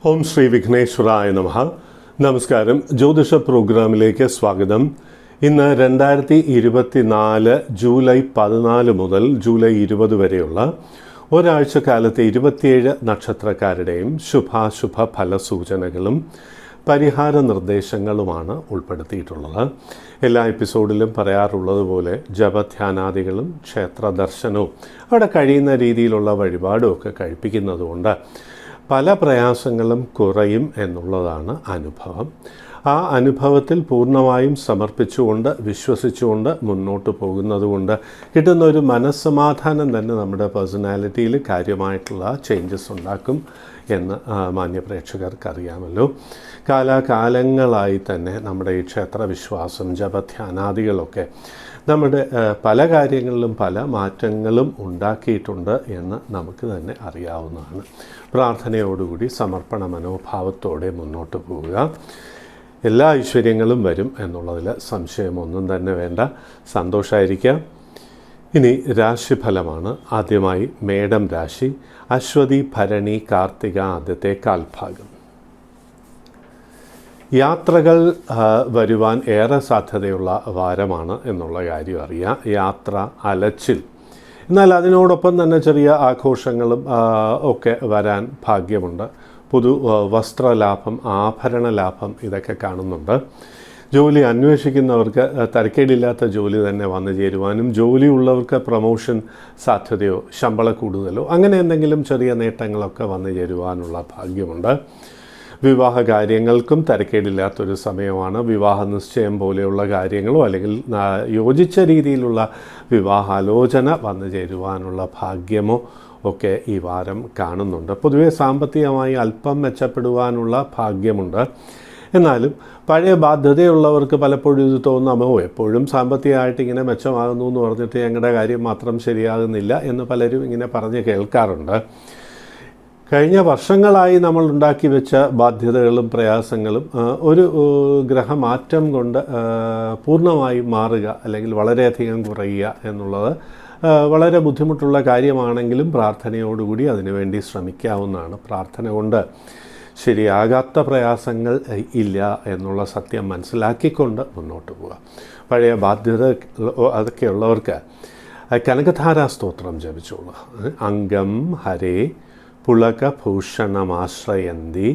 ഓം ശ്രീ വിഘ്നേശ്വരായ നമഃ. നമസ്കാരം. ജ്യോതിഷ പ്രോഗ്രാമിലേക്ക് സ്വാഗതം. ഇന്ന് 2024 ജൂലൈ 14 മുതൽ ജൂലൈ 20 വരെയുള്ള ഒരാഴ്ച കാലത്തെ 27 നക്ഷത്രക്കാരുടെയും ശുഭാശുഭ ഫലസൂചനകളും പരിഹാര നിർദ്ദേശങ്ങളുമാണ് ഉൾപ്പെടുത്തിയിട്ടുള്ളത്. എല്ലാ എപ്പിസോഡിലും പറയാറുള്ളത് പോലെ ജപധ്യാനാദികളും ക്ഷേത്ര ദർശനവും അവിടെ കഴിയുന്ന രീതിയിലുള്ള വഴിപാടും ഒക്കെ കഴിപ്പിക്കുന്നതുകൊണ്ട് പല പ്രയാസങ്ങളും കുറയും എന്നുള്ളതാണ് അനുഭവം. ആ അനുഭവത്തിൽ പൂർണ്ണമായും സമർപ്പിച്ചുകൊണ്ട് വിശ്വസിച്ചുകൊണ്ട് മുന്നോട്ട് പോകുന്നതുകൊണ്ട് കിട്ടുന്ന ഒരു മനസ്സമാധാനം തന്നെ നമ്മുടെ പേഴ്സണാലിറ്റിയിൽ കാര്യമായിട്ടുള്ള ചേഞ്ചസ് ഉണ്ടാക്കും എന്ന് മാന്യപ്രേക്ഷകർക്ക് അറിയാമല്ലോ. കാലാകാലങ്ങളായി തന്നെ നമ്മുടെ ഈ ക്ഷേത്രവിശ്വാസം ജപധ്യാനാദികളൊക്കെ നമ്മുടെ പല കാര്യങ്ങളിലും പല മാറ്റങ്ങളും ഉണ്ടാക്കിയിട്ടുണ്ട് എന്ന് നമുക്ക് തന്നെ അറിയാവുന്നതാണ്. പ്രാർത്ഥനയോടുകൂടി സമർപ്പണ മനോഭാവത്തോടെ മുന്നോട്ട് പോവുക. എല്ലാ ഐശ്വര്യങ്ങളും വരും എന്നുള്ളതിൽ സംശയമൊന്നും തന്നെ വേണ്ട. സന്തോഷമായിരിക്കാം. ഇനി രാശിഫലമാണ്. ആദ്യമായി മേടം രാശി. അശ്വതി ഭരണി കാർത്തിക ആദ്യത്തെ കാൽഭാഗം. യാത്രകൾ വരുവാൻ ഏറെ സാധ്യതയുള്ള വാരമാണ് എന്നുള്ള കാര്യം അറിയാം. യാത്ര അലച്ചിൽ, എന്നാൽ അതിനോടൊപ്പം തന്നെ ചെറിയ ആഘോഷങ്ങളും ഒക്കെ വരാൻ ഭാഗ്യമുണ്ട്. പുതു വസ്ത്രലാഭം, ആഭരണ ലാഭം ഇതൊക്കെ കാണുന്നുണ്ട്. ജോലി അന്വേഷിക്കുന്നവർക്ക് തരക്കേടില്ലാത്ത ജോലി തന്നെ വന്നു ചേരുവാനും, ജോലി ഉള്ളവർക്ക് പ്രമോഷൻ സാധ്യതയോ ശമ്പള കൂടുതലോ അങ്ങനെ എന്തെങ്കിലും ചെറിയ നേട്ടങ്ങളൊക്കെ വന്നു ചേരുവാനുള്ള ഭാഗ്യമുണ്ട്. വിവാഹ കാര്യങ്ങൾക്കും തരക്കേടില്ലാത്തൊരു സമയമാണ്. വിവാഹ നിശ്ചയം പോലെയുള്ള കാര്യങ്ങളോ അല്ലെങ്കിൽ യോജിച്ച രീതിയിലുള്ള വിവാഹാലോചന വന്നു ചേരുവാനുള്ള ഭാഗ്യമോ ഒക്കെ ഈ വാരം കാണുന്നുണ്ട്. പൊതുവെ സാമ്പത്തികമായി അല്പം മെച്ചപ്പെടുവാനുള്ള ഭാഗ്യമുണ്ട്. എന്നാലും പഴയ ബാധ്യതയുള്ളവർക്ക് പലപ്പോഴും ഇത് തോന്നാമോ, എപ്പോഴും സാമ്പത്തികമായിട്ട് ഇങ്ങനെ മെച്ചമാകുന്നു എന്ന് പറഞ്ഞിട്ട് ഞങ്ങളുടെ കാര്യം മാത്രം ശരിയാകുന്നില്ല എന്ന് പലരും ഇങ്ങനെ പറഞ്ഞ് കേൾക്കാറുണ്ട്. കഴിഞ്ഞ വർഷങ്ങളായി നമ്മൾ ഉണ്ടാക്കി വെച്ച ബാധ്യതകളും പ്രയാസങ്ങളും ഒരു ഗ്രഹമാറ്റം കൊണ്ട് പൂർണ്ണമായും മാറുക അല്ലെങ്കിൽ വളരെയധികം കുറയുക എന്നുള്ളത് വളരെ ബുദ്ധിമുട്ടുള്ള കാര്യമാണെങ്കിലും പ്രാർത്ഥനയോടുകൂടി അതിനുവേണ്ടി ശ്രമിക്കാവുന്നതാണ്. പ്രാർത്ഥന കൊണ്ട് ശരിയാകാത്ത പ്രയാസങ്ങൾ ഇല്ല എന്നുള്ള സത്യം മനസ്സിലാക്കിക്കൊണ്ട് മുന്നോട്ട് പോവുക. പഴയ ബാധ്യത അതൊക്കെ ഉള്ളവർക്ക് കനകധാരാ സ്തോത്രം ജപിച്ചോളുക. അംഗം ഹരേ പുളകഭൂഷണമാശ്രയന്തി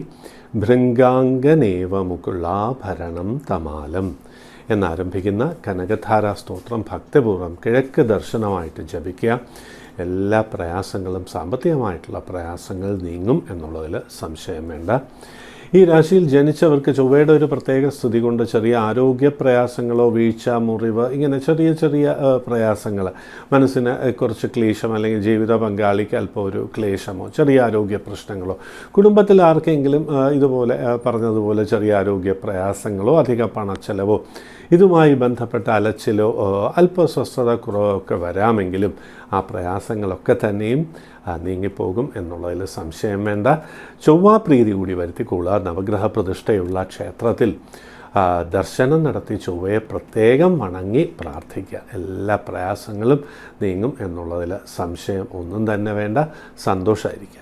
ഭൃംഗാംഗനേവ മുകുളാഭരണം തമാലം എന്നാരംഭിക്കുന്ന കനകധാരാ സ്തോത്രം ഭക്തിപൂർവ്വം കിഴക്ക് ദർശനമായിട്ട് ജപിക്കുക. എല്ലാ പ്രയാസങ്ങളും സാമ്പത്തികമായിട്ടുള്ള പ്രയാസങ്ങൾ നീങ്ങും എന്നുള്ളതിൽ സംശയം വേണ്ട. ഈ രാശിയിൽ ജനിച്ചവർക്ക് ചൊവ്വയുടെ ഒരു പ്രത്യേക സ്ഥിതി കൊണ്ട് ചെറിയ ആരോഗ്യ പ്രയാസങ്ങളോ വീഴ്ച, മുറിവ്, ഇങ്ങനെ ചെറിയ ചെറിയ പ്രയാസങ്ങൾ, മനസ്സിന് കുറച്ച് ക്ലേശം അല്ലെങ്കിൽ ജീവിത പങ്കാളിക്ക് അല്പം ഒരു ക്ലേശമോ ചെറിയ ആരോഗ്യ പ്രശ്നങ്ങളോ, കുടുംബത്തിൽ ആർക്കെങ്കിലും ഇതുപോലെ പറഞ്ഞതുപോലെ ചെറിയ ആരോഗ്യ പ്രയാസങ്ങളോ അധിക പണച്ചെലവോ ഇതുമായി ബന്ധപ്പെട്ട അലച്ചിലോ അല്പസ്വസ്ഥത കുറവൊക്കെ വരാമെങ്കിലും ആ പ്രയാസങ്ങളൊക്കെ തന്നെയും നീങ്ങിപ്പോകും എന്നുള്ളതിൽ സംശയം വേണ്ട. ചൊവ്വാപ്രീതി കൂടി വരുത്തിക്കൊള്ളുക. നവഗ്രഹ പ്രതിഷ്ഠയുള്ള ക്ഷേത്രത്തിൽ ദർശനം നടത്തി ചൊവ്വയെ പ്രത്യേകം വണങ്ങി പ്രാർത്ഥിക്കുക. എല്ലാ പ്രയാസങ്ങളും നീങ്ങും എന്നുള്ളതിൽ സംശയം ഒന്നും തന്നെ വേണ്ട. സന്തോഷമായിരിക്കുക.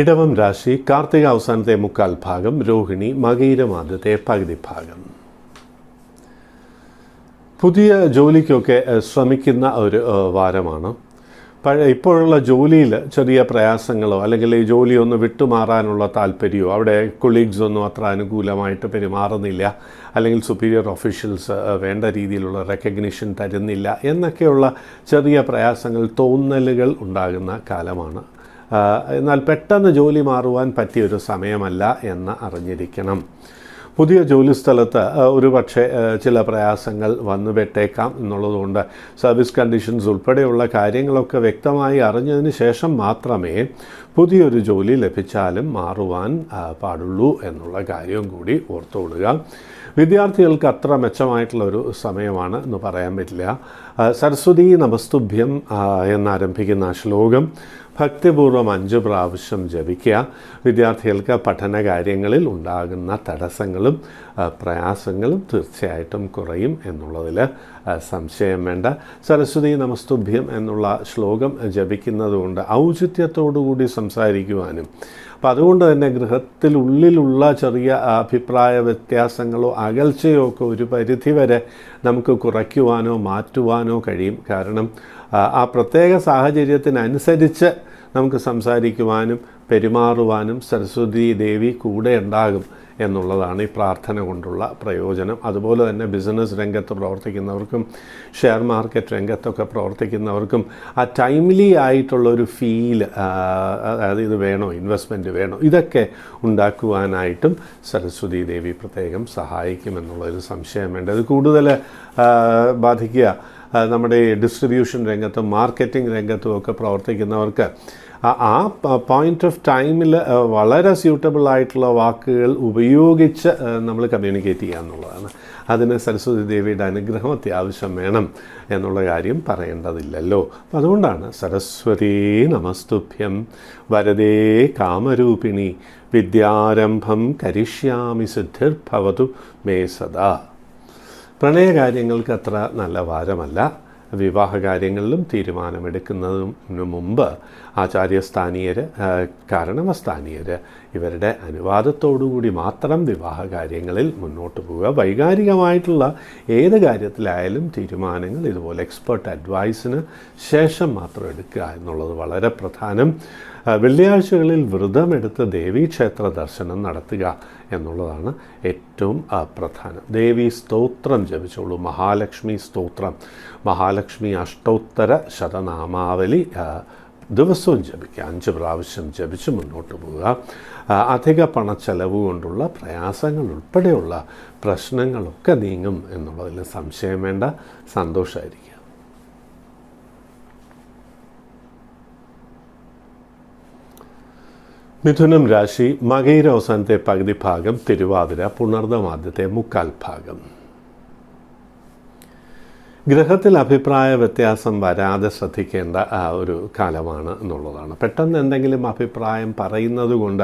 ഇടവം രാശി. കാർത്തിക അവസാനത്തെ മുക്കാൽ ഭാഗം, രോഹിണി മകയിരം ആദ്യത്തെ പകുതി ഭാഗം. പുതിയ ജോലിക്കൊക്കെ ശ്രമിക്കുന്ന ഒരു വാരമാണ്. ഇപ്പോഴുള്ള ജോലിയിൽ ചെറിയ പ്രയാസങ്ങളോ അല്ലെങ്കിൽ ഈ ജോലി ഒന്ന് വിട്ടുമാറാനുള്ള താല്പര്യമോ, അവിടെ കൊളീഗ്സ് ഒന്നും അത്ര അനുകൂലമായിട്ട് പെരുമാറുന്നില്ല, അല്ലെങ്കിൽ സുപ്പീരിയർ ഓഫീഷ്യൽസ് വേണ്ട രീതിയിലുള്ള റെക്കഗ്നിഷൻ തരുന്നില്ല എന്നൊക്കെയുള്ള ചെറിയ പ്രയാസങ്ങൾ, തോന്നലുകൾ ഉണ്ടാകുന്ന കാലമാണ്. എന്നാൽ പെട്ടെന്ന് ജോലി മാറുവാൻ പറ്റിയൊരു സമയമല്ല എന്ന് അറിഞ്ഞിരിക്കണം. പുതിയ ജോലിസ്ഥലത്ത് ഒരു പക്ഷേ ചില പ്രയാസങ്ങൾ വന്നുപെട്ടേക്കാം എന്നുള്ളതുകൊണ്ട് സർവീസ് കണ്ടീഷൻസ് ഉൾപ്പെടെയുള്ള കാര്യങ്ങളൊക്കെ വ്യക്തമായി അറിഞ്ഞതിന് ശേഷം മാത്രമേ പുതിയൊരു ജോലി ലഭിച്ചാലും മാറുവാൻ പാടുള്ളൂ എന്നുള്ള കാര്യവും കൂടി ഓർത്തുകൊള്ളുക. വിദ്യാർത്ഥികൾക്ക് അത്ര മെച്ചമായിട്ടുള്ളൊരു സമയമാണ് എന്ന് പറയാൻ പറ്റില്ല. സരസ്വതി നമസ്തുഭ്യം എന്നാരംഭിക്കുന്ന ശ്ലോകം ഭക്തിപൂർവ്വം 5 പ്രാവശ്യം ജപിക്കുക. വിദ്യാർത്ഥികൾക്ക് പഠന കാര്യങ്ങളിൽ ഉണ്ടാകുന്ന തടസ്സങ്ങളും പ്രയാസങ്ങളും തീർച്ചയായിട്ടും കുറയും എന്നുള്ളതിൽ സംശയം വേണ്ട. സരസ്വതി നമസ്തുഭ്യം എന്നുള്ള ശ്ലോകം ജപിക്കുന്നതുകൊണ്ട് ഔചിത്യത്തോടുകൂടി സംസാരിക്കുവാനും, അപ്പം അതുകൊണ്ട് തന്നെ ഗൃഹത്തിനുള്ളിലുള്ള ചെറിയ അഭിപ്രായ വ്യത്യാസങ്ങളോ അകൽച്ചയോ ഒക്കെ ഒരു പരിധിവരെ നമുക്ക് കുറയ്ക്കുവാനോ മാറ്റുവാനോ കഴിയും. കാരണം ആ പ്രത്യേക സാഹചര്യത്തിനനുസരിച്ച് നമുക്ക് സംസാരിക്കുവാനും പെരുമാറുവാനും സരസ്വതി ദേവി കൂടെ ഉണ്ടാകും എന്നുള്ളതാണ് ഈ പ്രാർത്ഥന കൊണ്ടുള്ള പ്രയോജനം. അതുപോലെ തന്നെ ബിസിനസ് രംഗത്ത് പ്രവർത്തിക്കുന്നവർക്കും ഷെയർ മാർക്കറ്റ് രംഗത്തൊക്കെ പ്രവർത്തിക്കുന്നവർക്കും ആ ടൈംലി ആയിട്ടുള്ളൊരു ഫീൽ, അതായത് ഇത് വേണോ, ഇൻവെസ്റ്റ്മെൻറ്റ് വേണോ, ഇതൊക്കെ ഉണ്ടാക്കുവാനായിട്ടും സരസ്വതി ദേവി പ്രത്യേകം സഹായിക്കുമെന്നുള്ളൊരു സംശയം വേണ്ട. ഇത് കൂടുതൽ ബാധിക്കുക നമ്മുടെ ഡിസ്ട്രിബ്യൂഷൻ രംഗത്തും മാർക്കറ്റിംഗ് രംഗത്തും ഒക്കെ പ്രവർത്തിക്കുന്നവർക്ക് ആ പോയിൻ്റ് ഓഫ് ടൈമിൽ വളരെ സ്യൂട്ടബിൾ ആയിട്ടുള്ള വാക്കുകൾ ഉപയോഗിച്ച് നമ്മൾ കമ്മ്യൂണിക്കേറ്റ് ചെയ്യുക എന്നുള്ളതാണ്. അതിന് സരസ്വതി ദേവിയുടെ അനുഗ്രഹം അത്യാവശ്യം വേണം എന്നുള്ള കാര്യം പറയേണ്ടതില്ലല്ലോ. അപ്പം അതുകൊണ്ടാണ് സരസ്വതീ നമസ്തുഭ്യം വരദേ കാമരൂപിണി വിദ്യാരംഭം കരിഷ്യാമി സിദ്ധിർഭവതു മേ സദാ. പ്രണയകാര്യങ്ങൾക്ക് അത്ര നല്ല വാരമല്ല. വിവാഹകാര്യങ്ങളിലും തീരുമാനമെടുക്കുന്നതിന് മുമ്പ് ആചാര്യസ്ഥാനീയർ, കാരണവസ്ഥാനീയർ ഇവരുടെ അനുവാദത്തോടുകൂടി മാത്രം വിവാഹകാര്യങ്ങളിൽ മുന്നോട്ട് പോവുക. വൈകാരികമായിട്ടുള്ള ഏത് കാര്യത്തിലായാലും തീരുമാനങ്ങൾ ഇതുപോലെ എക്സ്പേർട്ട് അഡ്വൈസിന് ശേഷം മാത്രം എടുക്കുക എന്നുള്ളത് വളരെ പ്രധാനം. വെള്ളിയാഴ്ചകളിൽ വ്രതമെടുത്ത് ദേവീക്ഷേത്ര ദർശനം നടത്തുക എന്നുള്ളതാണ് ഏറ്റവും പ്രധാനം. ദേവി സ്തോത്രം ജപിച്ചോളൂ. മഹാലക്ഷ്മി സ്തോത്രം, മഹാലക്ഷ്മി അഷ്ടോത്തര ശതനാമാവലി ദിവസവും ജപിക്കുക. 5 പ്രാവശ്യം ജപിച്ച് മുന്നോട്ട് പോവുക. അധിക പണച്ചെലവ് കൊണ്ടുള്ള പ്രയാസങ്ങൾ ഉൾപ്പെടെയുള്ള പ്രശ്നങ്ങളൊക്കെ നീങ്ങും എന്നുള്ളതിൽ സംശയം വേണ്ട. സന്തോഷമായിരിക്കുക. മിഥുനം രാശി, മകയിര അവസാനത്തെ പകുതി ഭാഗം, തിരുവാതിര, പുണർദം ആദ്യത്തെ 1/4 ഭാഗം. ഗ്രഹത്തിൽ അഭിപ്രായ വ്യത്യാസം വരാതെ ശ്രദ്ധിക്കേണ്ട ഒരു കാലമാണ് എന്നുള്ളതാണ്. പെട്ടെന്ന് എന്തെങ്കിലും അഭിപ്രായം പറയുന്നത് കൊണ്ട്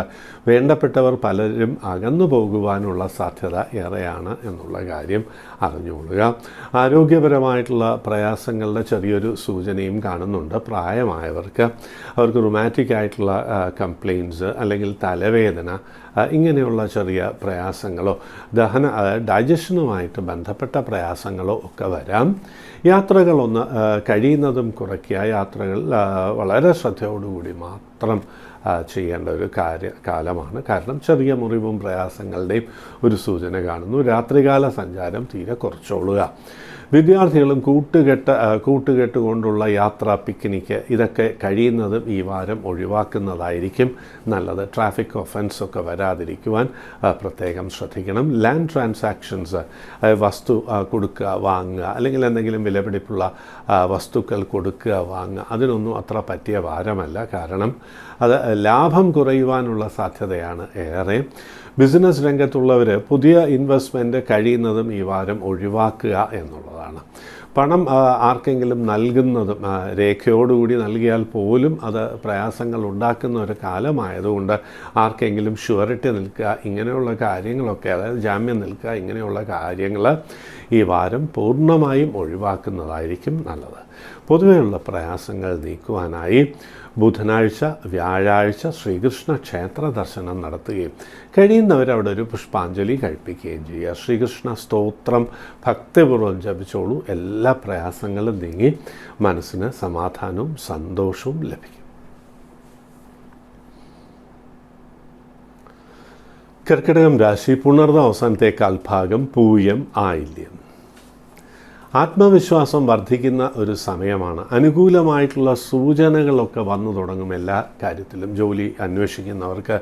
വേണ്ടപ്പെട്ടവർ പലരും അകന്നു പോകുവാനുള്ള സാധ്യത ഏറെയാണ് എന്നുള്ള കാര്യം അറിഞ്ഞുകൊള്ളുക. ആരോഗ്യപരമായിട്ടുള്ള പ്രയാസങ്ങളുടെ ചെറിയൊരു സൂചനയും കാണുന്നുണ്ട്. പ്രായമായവർക്ക് അവർക്ക് റുമാറ്റിക് ആയിട്ടുള്ള കംപ്ലയിൻസ് അല്ലെങ്കിൽ തലവേദന, ഇങ്ങനെയുള്ള ചെറിയ പ്രയാസങ്ങളോ ഡൈജഷനുമായിട്ട് ബന്ധപ്പെട്ട പ്രയാസങ്ങളോ ഒക്കെ വരാം. യാത്രകളൊന്ന് കഴിയുന്നതും കുറയ്ക്കുക. യാത്രകൾ വളരെ ശ്രദ്ധയോടുകൂടി മാത്രം ചെയ്യേണ്ട ഒരു കാലമാണ്. കാരണം ചെറിയ മുറിവും പ്രയാസങ്ങളുടെയും ഒരു സൂചന കാണുന്നു. രാത്രികാല സഞ്ചാരം തീരെ കുറച്ചോളുക. വിദ്യാർത്ഥികളും കൂട്ടുകെട്ട് കൊണ്ടുള്ള യാത്ര, പിക്നിക്ക് ഇതൊക്കെ കഴിയുന്നതും ഈ വാരം ഒഴിവാക്കുന്നതായിരിക്കും നല്ലത്. ട്രാഫിക് ഒഫൻസൊക്കെ വരാതിരിക്കുവാൻ പ്രത്യേകം ശ്രദ്ധിക്കണം. ലാൻഡ് ട്രാൻസാക്ഷൻസ്, വസ്തു കൊടുക്കുക വാങ്ങുക, അല്ലെങ്കിൽ എന്തെങ്കിലും വിലപിടിപ്പുള്ള വസ്തുക്കൾ കൊടുക്കുക വാങ്ങുക, അതിനൊന്നും അത്ര പറ്റിയ വാരമല്ല. കാരണം അത് ലാഭം കുറയുവാനുള്ള സാധ്യതയാണ് ഏറെ. ബിസിനസ് രംഗത്തുള്ളവർ പുതിയ ഇൻവെസ്റ്റ്മെൻറ്റ് കഴിയുന്നതും ഈ വാരം ഒഴിവാക്കുക എന്നുള്ളതാണ്. പണം ആർക്കെങ്കിലും നൽകുന്നതും രേഖയോടുകൂടി നൽകിയാൽ പോലും അത് പ്രയാസങ്ങൾ ഉണ്ടാക്കുന്ന ഒരു കാലമായതുകൊണ്ട് ആർക്കെങ്കിലും ഷുവറിറ്റി നിൽക്കുക, ഇങ്ങനെയുള്ള കാര്യങ്ങളൊക്കെ, അതായത് ജാമ്യം നിൽക്കുക, ഇങ്ങനെയുള്ള കാര്യങ്ങൾ ഈ വാരം പൂർണ്ണമായും ഒഴിവാക്കുന്നതായിരിക്കും നല്ലത്. പൊതുവെയുള്ള പ്രയാസങ്ങൾ നീക്കുവാനായി ബുധനാഴ്ച, വ്യാഴാഴ്ച ശ്രീകൃഷ്ണ ക്ഷേത്ര ദർശനം നടത്തുകയും കഴിയുന്നവരവിടെ ഒരു പുഷ്പാഞ്ജലി കഴിപ്പിക്കുകയും ചെയ്യുക. ശ്രീകൃഷ്ണ സ്തോത്രം ഭക്തിപൂർവ്വം ജപിച്ചോളൂ. എല്ലാ പ്രയാസങ്ങളും നീങ്ങി മനസ്സിന് സമാധാനവും സന്തോഷവും ലഭിക്കും. കർക്കിടകം രാശി, പുണർദം അവസാനത്തെ 1/4 ഭാഗം, പൂയം, ആയില്യം. ആത്മവിശ്വാസം വർദ്ധിക്കുന്ന ഒരു സമയമാണ്. അനുകൂലമായിട്ടുള്ള സൂചനകളൊക്കെ വന്നു തുടങ്ങും എല്ലാ കാര്യത്തിലും. ജോലി അന്വേഷിക്കുന്നവർക്ക്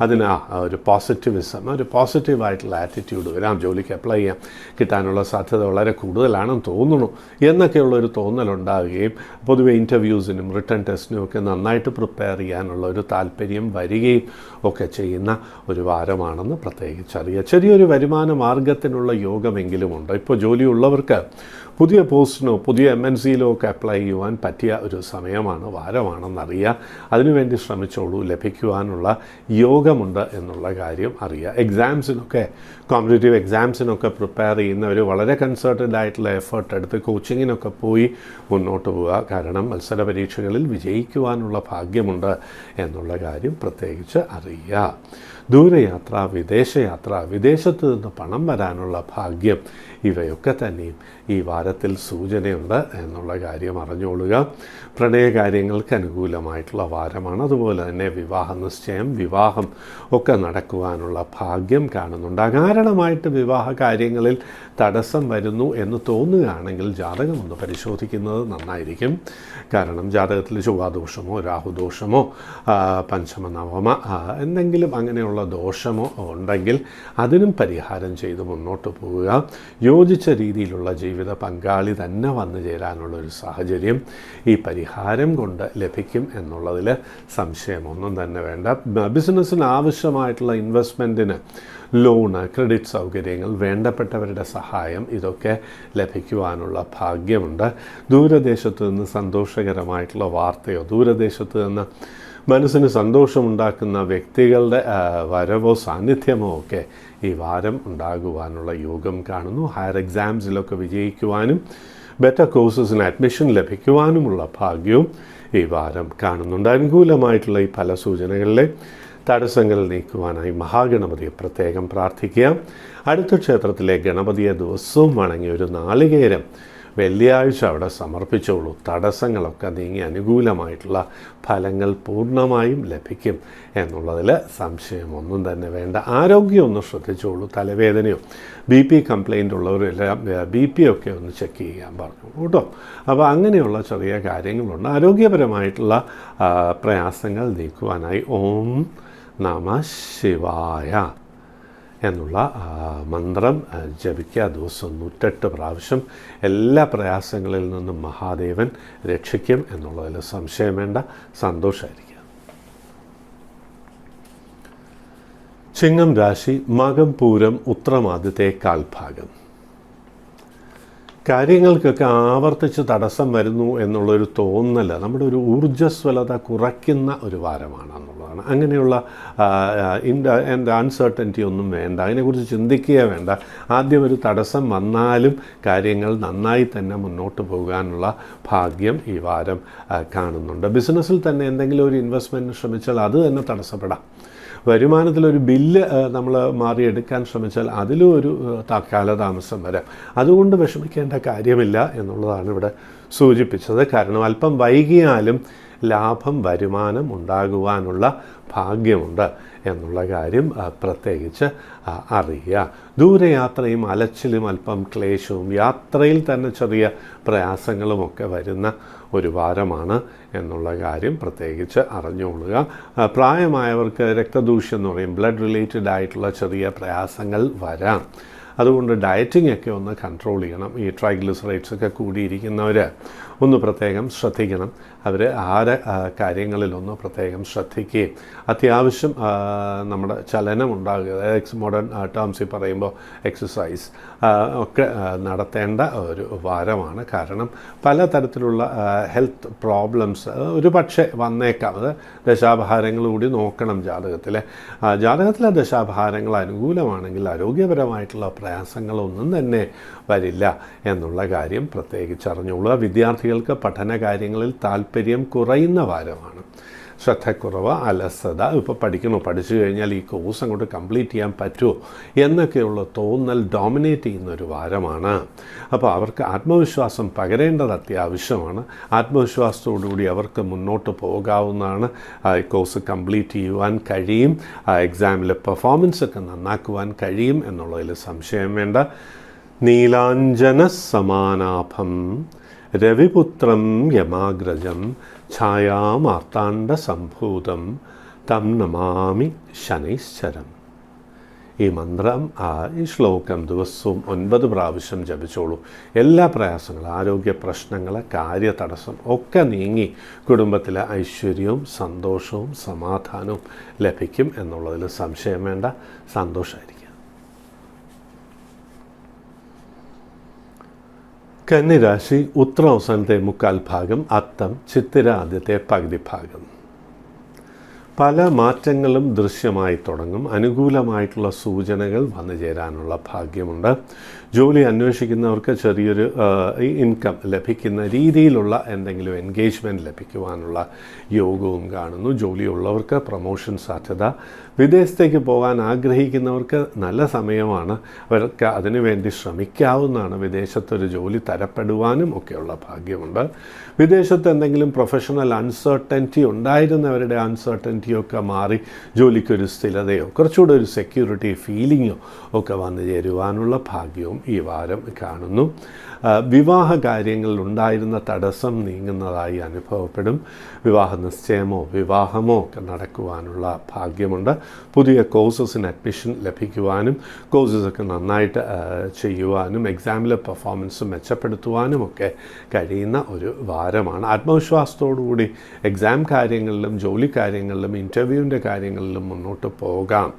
അതിന് ഒരു പോസിറ്റിവിസം, ഒരു പോസിറ്റീവായിട്ടുള്ള ആറ്റിറ്റ്യൂഡ് വരാം. ജോലിക്ക് അപ്ലൈ ചെയ്യാം, കിട്ടാനുള്ള സാധ്യത വളരെ കൂടുതലാണെന്ന് തോന്നുന്നു എന്നൊക്കെയുള്ളൊരു തോന്നലുണ്ടാവുകയും പൊതുവെ ഇൻ്റർവ്യൂസിനും റിട്ടേൺ ടെസ്റ്റിനും ഒക്കെ നന്നായിട്ട് പ്രിപ്പയർ ചെയ്യാനുള്ള ഒരു താല്പര്യം വരികയും ഒക്കെ ചെയ്യുന്ന ഒരു വാരമാണെന്ന് പ്രത്യേകിച്ചറിയുക. ചെറിയൊരു വരുമാന മാർഗത്തിനുള്ള യോഗമെങ്കിലുമുണ്ട്. ഇപ്പോൾ ജോലിയുള്ളവർക്ക് പുതിയ പോസ്റ്റിനോ പുതിയ MNCയിലോ ഒക്കെ അപ്ലൈ ചെയ്യുവാൻ പറ്റിയ ഒരു സമയമാണ്, വാരമാണെന്നറിയുക. അതിനുവേണ്ടി ശ്രമിച്ചോളൂ. ലഭിക്കുവാനുള്ള യോഗമുണ്ട് എന്നുള്ള കാര്യം അറിയുക. എക്സാംസിനൊക്കെ, കോമ്പറ്റേറ്റീവ് എക്സാംസിനൊക്കെ പ്രിപ്പയർ ചെയ്യുന്നവർ വളരെ കൺസേർട്ടഡ് ആയിട്ടുള്ള എഫേർട്ട് എടുത്ത് കോച്ചിങ്ങിനൊക്കെ പോയി മുന്നോട്ട് പോവുക. കാരണം മത്സര പരീക്ഷകളിൽ വിജയിക്കുവാനുള്ള ഭാഗ്യമുണ്ട് എന്നുള്ള കാര്യം പ്രത്യേകിച്ച് അറിയുക. ദൂരയാത്ര, വിദേശയാത്ര, വിദേശത്ത് നിന്ന് പണം വരാനുള്ള ഭാഗ്യം, ഇവയൊക്കെ തന്നെയും ഈ വാരത്തിൽ സൂചനയുണ്ട് എന്നുള്ള കാര്യം അറിഞ്ഞുകൊള്ളുക. പ്രണയകാര്യങ്ങൾക്ക് അനുകൂലമായിട്ടുള്ള വാരമാണ്. അതുപോലെ തന്നെ വിവാഹ നിശ്ചയം, വിവാഹം ഒക്കെ നടക്കുവാനുള്ള ഭാഗ്യം കാണുന്നുണ്ട്. അകാരണമായിട്ട് വിവാഹ കാര്യങ്ങളിൽ തടസ്സം വരുന്നു എന്ന് തോന്നുകയാണെങ്കിൽ ജാതകം ഒന്ന് പരിശോധിക്കുന്നത് നന്നായിരിക്കും. കാരണം ജാതകത്തിൽ ചൊവ്വാദോഷമോ രാഹുദോഷമോ പഞ്ചമ നവമ എന്തെങ്കിലും അങ്ങനെയുള്ള ദോഷമോ ഉണ്ടെങ്കിൽ അതിനും പരിഹാരം ചെയ്ത് മുന്നോട്ട് പോവുക. യോജിച്ച രീതിയിലുള്ള ജീവിത പങ്കാളി തന്നെ വന്നു ചേരാനുള്ളൊരു സാഹചര്യം ഈ പരിഹാരം കൊണ്ട് ലഭിക്കും എന്നുള്ളതിൽ സംശയമൊന്നും തന്നെ വേണ്ട. ബിസിനസ്സിന് ആവശ്യമായിട്ടുള്ള ഇൻവെസ്റ്റ്മെൻറ്റിന് ലോണ്, ക്രെഡിറ്റ് സൗകര്യങ്ങൾ, വേണ്ടപ്പെട്ടവരുടെ സഹായം, ഇതൊക്കെ ലഭിക്കുവാനുള്ള ഭാഗ്യമുണ്ട്. ദൂരദേശത്ത് നിന്ന് സന്തോഷകരമായിട്ടുള്ള വാർത്തയോ ദൂരദേശത്ത് നിന്ന് മനസ്സിന് സന്തോഷമുണ്ടാക്കുന്ന വ്യക്തികളുടെ വരവോ സാന്നിധ്യമോ ഒക്കെ ഈ വാരം ഉണ്ടാകുവാനുള്ള യോഗം കാണുന്നു. ഹയർ എക്സാംസിലൊക്കെ വിജയിക്കുവാനും ബെറ്റർ കോഴ്സസിന് അഡ്മിഷൻ ലഭിക്കുവാനുമുള്ള ഭാഗ്യവും ഈ വാരം കാണുന്നുണ്ട്. അനുകൂലമായിട്ടുള്ള ഈ ഫല സൂചനകളിലെ തടസ്സങ്ങൾ നീക്കുവാനായി മഹാഗണപതിയെ പ്രത്യേകം പ്രാർത്ഥിക്കുക. അടുത്ത ക്ഷേത്രത്തിലെ ഗണപതിയെ ദിവസവും വണങ്ങി ഒരു നാളികേരം വെള്ളിയാഴ്ച അവിടെ സമർപ്പിച്ചോളൂ. തടസ്സങ്ങളൊക്കെ നീങ്ങി അനുകൂലമായിട്ടുള്ള ഫലങ്ങൾ പൂർണ്ണമായും ലഭിക്കും എന്നുള്ളതിൽ സംശയമൊന്നും തന്നെ വേണ്ട. ആരോഗ്യം ഒന്ന് ശ്രദ്ധിച്ചോളൂ. തലവേദനയോ BP കംപ്ലയിൻ്റ് ഉള്ളവരെല്ലാം BP ഒക്കെ ഒന്ന് ചെക്ക് ചെയ്യാൻ പറഞ്ഞു കേട്ടോ. അപ്പോൾ അങ്ങനെയുള്ള ചെറിയ കാര്യങ്ങളുണ്ട്. ആരോഗ്യപരമായിട്ടുള്ള പ്രയാസങ്ങൾ നീക്കുവാനായി ഓം നമ ശിവായ എന്നുള്ള മന്ത്രം ജപിക്കുക. ദിവസം 108 പ്രാവശ്യം. എല്ലാ പ്രയാസങ്ങളിൽ നിന്നും മഹാദേവൻ രക്ഷിക്കും എന്നുള്ളതിൽ സംശയം വേണ്ട. സന്തോഷമായിരിക്കുക. ചിങ്ങം രാശി, മകം പൂരം ഉത്രമാദ്യത്തെ കാൽഭാഗം. കാര്യങ്ങൾക്കൊക്കെ ആവർത്തിച്ച് തടസ്സം വരുന്നു എന്നുള്ളൊരു തോന്നൽ നമ്മുടെ ഒരു ഊർജ്ജസ്വലത കുറയ്ക്കുന്ന ഒരു വാരമാണെന്നുള്ളതാണ്. അങ്ങനെയുള്ള അൺസർട്ടനിറ്റി ഒന്നും വേണ്ട. അതിനെക്കുറിച്ച് ചിന്തിക്കുക വേണ്ട. ആദ്യം ഒരു തടസ്സം വന്നാലും കാര്യങ്ങൾ നന്നായി തന്നെ മുന്നോട്ട് പോകാനുള്ള ഭാഗ്യം ഈ വാരം കാണുന്നുണ്ട്. ബിസിനസ്സിൽ തന്നെ എന്തെങ്കിലും ഒരു ഇൻവെസ്റ്റ്മെൻറ്റിന് ശ്രമിച്ചാൽ അത് തന്നെ തടസ്സപ്പെടാം. വരുമാനത്തിലൊരു ബില്ല് നമ്മൾ മാറിയെടുക്കാൻ ശ്രമിച്ചാൽ അതിലും ഒരു കാലതാമസം വരാം. അതുകൊണ്ട് വിഷമിക്കേണ്ട കാര്യമില്ല എന്നുള്ളതാണ് ഇവിടെ സൂചിപ്പിച്ചത്. കാരണം അല്പം വൈകിയാലും ലാഭം, വരുമാനം ഉണ്ടാകുവാനുള്ള ഭാഗ്യമുണ്ട് എന്നുള്ള കാര്യം പ്രത്യേകിച്ച് അറിയുക. ദൂരയാത്രയും അലച്ചിലും അല്പം ക്ലേശവും യാത്രയിൽ തന്നെ ചെറിയ പ്രയാസങ്ങളുമൊക്കെ വരുന്ന ഒരു വാരമാണ് എന്നുള്ള കാര്യം പ്രത്യേകിച്ച് അറിഞ്ഞുകൊള്ളുക. പ്രായമായവർക്ക് രക്തദൂഷ്യം എന്ന് പറയും, ബ്ലഡ് റിലേറ്റഡ് ആയിട്ടുള്ള ചെറിയ പ്രയാസങ്ങൾ വരാം. അതുകൊണ്ട് ഡയറ്റിംഗ് ഒക്കെ ഒന്ന് കൺട്രോൾ ചെയ്യണം. ഈ ട്രൈഗ്ലിസറൈഡ്സ് ഒക്കെ കൂടിയിരിക്കുന്നവർ ഒന്ന് പ്രത്യേകം ശ്രദ്ധിക്കണം. അവർ കാര്യങ്ങളിലൊന്ന് പ്രത്യേകം ശ്രദ്ധിക്കുകയും അത്യാവശ്യം നമ്മുടെ ചലനം ഉണ്ടാകുക, അതായത് മോഡേൺ ടേംസിൽ പറയുമ്പോൾ എക്സസൈസ് ഒക്കെ നടത്തേണ്ട ഒരു വാരമാണ്. കാരണം പലതരത്തിലുള്ള ഹെൽത്ത് പ്രോബ്ലംസ് ഒരു പക്ഷേ വന്നേക്കാം. അത് ദശാഭാരങ്ങൾ കൂടി നോക്കണം ജാതകത്തിലെ. ജാതകത്തിലെ ദശാഭാരങ്ങൾ അനുകൂലമാണെങ്കിൽ ആരോഗ്യപരമായിട്ടുള്ള പ്രയാസങ്ങളൊന്നും തന്നെ വരില്ല എന്നുള്ള കാര്യം പ്രത്യേകിച്ച് അറിഞ്ഞുകൊള്ളുക. വിദ്യാർത്ഥികൾക്ക് പഠന കാര്യങ്ങളിൽ താല്പര്യം കുറയുന്ന വാരമാണ്. ശ്രദ്ധക്കുറവ്, അലസത, ഇപ്പോൾ പഠിച്ചു കഴിഞ്ഞാൽ ഈ കോഴ്സ് അങ്ങോട്ട് കംപ്ലീറ്റ് ചെയ്യാൻ പറ്റുമോ എന്നൊക്കെയുള്ള തോന്നൽ ഡോമിനേറ്റ് ചെയ്യുന്നൊരു വാരമാണ്. അപ്പോൾ അവർക്ക് ആത്മവിശ്വാസം പകരേണ്ടത് അത്യാവശ്യമാണ്. ആത്മവിശ്വാസത്തോടുകൂടി അവർക്ക് മുന്നോട്ട് പോകാവുന്നതാണ്. ഈ കോഴ്സ് കംപ്ലീറ്റ് ചെയ്യുവാൻ കഴിയും. എക്സാമിലെ പെർഫോമൻസ് ഒക്കെ നന്നാക്കുവാൻ കഴിയും എന്നുള്ളതിൽ സംശയം വേണ്ട. നീലാഞ്ജന സമാനാഭം രവിപുത്രം യമാഗ്രജം ഛായാമാർത്താണ്ഡ സംഭൂതം തം നമാമി ശനൈശ്ചരം. ഈ മന്ത്രം, ഈ ശ്ലോകം ദിവസവും 9 പ്രാവശ്യം ജപിച്ചോളൂ. എല്ലാ പ്രയാസങ്ങളും, ആരോഗ്യ പ്രശ്നങ്ങൾ, കാര്യതടസ്സം ഒക്കെ നീങ്ങി കുടുംബത്തിലെ ഐശ്വര്യവും സന്തോഷവും സമാധാനവും ലഭിക്കും എന്നുള്ളതിൽ സംശയം വേണ്ട. സന്തോഷമായിരിക്കും. കന്നിരാശി ഉത്തര അവസാനത്തെ മുക്കാൽ ഭാഗം, അത്തം ചിത്തിര ആദ്യത്തെ പകുതി ഭാഗം. പല മാറ്റങ്ങളും ദൃശ്യമായി തുടങ്ങും. അനുകൂലമായിട്ടുള്ള സൂചനകൾ വന്നു ചേരാനുള്ള ഭാഗ്യമുണ്ട്. ജോലി അന്വേഷിക്കുന്നവർക്ക് ചെറിയൊരു ഇൻകം ലഭിക്കുന്ന രീതിയിലുള്ള എന്തെങ്കിലും എൻഗേജ്മെൻറ്റ് ലഭിക്കുവാനുള്ള യോഗവും കാണുന്നു. ജോലിയുള്ളവർക്ക് പ്രൊമോഷൻ സാധ്യത. വിദേശത്തേക്ക് പോകാൻ ആഗ്രഹിക്കുന്നവർക്ക് നല്ല സമയമാണ്. അവർക്ക് അതിനുവേണ്ടി ശ്രമിക്കാവുന്നതാണ്. വിദേശത്തൊരു ജോലി തരപ്പെടുവാനും ഒക്കെയുള്ള ഭാഗ്യമുണ്ട്. വിദേശത്ത് എന്തെങ്കിലും പ്രൊഫഷണൽ അൺസർട്ടൻറ്റി ഉണ്ടായിരുന്നവരുടെ അൺസർട്ടൻറ്റിയൊക്കെ മാറി ജോലിക്കൊരു സ്ഥിരതയോ കുറച്ചുകൂടെ ഒരു സെക്യൂരിറ്റി ഫീലിങ്ങോ ഒക്കെ വന്നു ചേരുവാനുള്ള ഭാഗ്യവും ഈ വാരം കാണുന്നു. വിവാഹ കാര്യങ്ങളിൽ ഉണ്ടായിരുന്ന തടസ്സം നീങ്ങുന്നതായി അനുഭവപ്പെടും. വിവാഹ നിശ്ചയമോ വിവാഹമോ ഒക്കെ നടക്കുവാനുള്ള ഭാഗ്യമുണ്ട്. പുതിയ കോഴ്സസിന് അഡ്മിഷൻ ലഭിക്കുവാനും കോഴ്സസൊക്കെ നന്നായിട്ട് ചെയ്യുവാനും എക്സാമിലെ പെർഫോമൻസ് മെച്ചപ്പെടുത്തുവാനും ഒക്കെ കഴിയുന്ന ഒരു വാരമാണ്. ആത്മവിശ്വാസത്തോടുകൂടി എക്സാം കാര്യങ്ങളിലും ജോലി കാര്യങ്ങളിലും ഇൻ്റർവ്യൂവിൻ്റെ കാര്യങ്ങളിലും മുന്നോട്ട് പോകാം.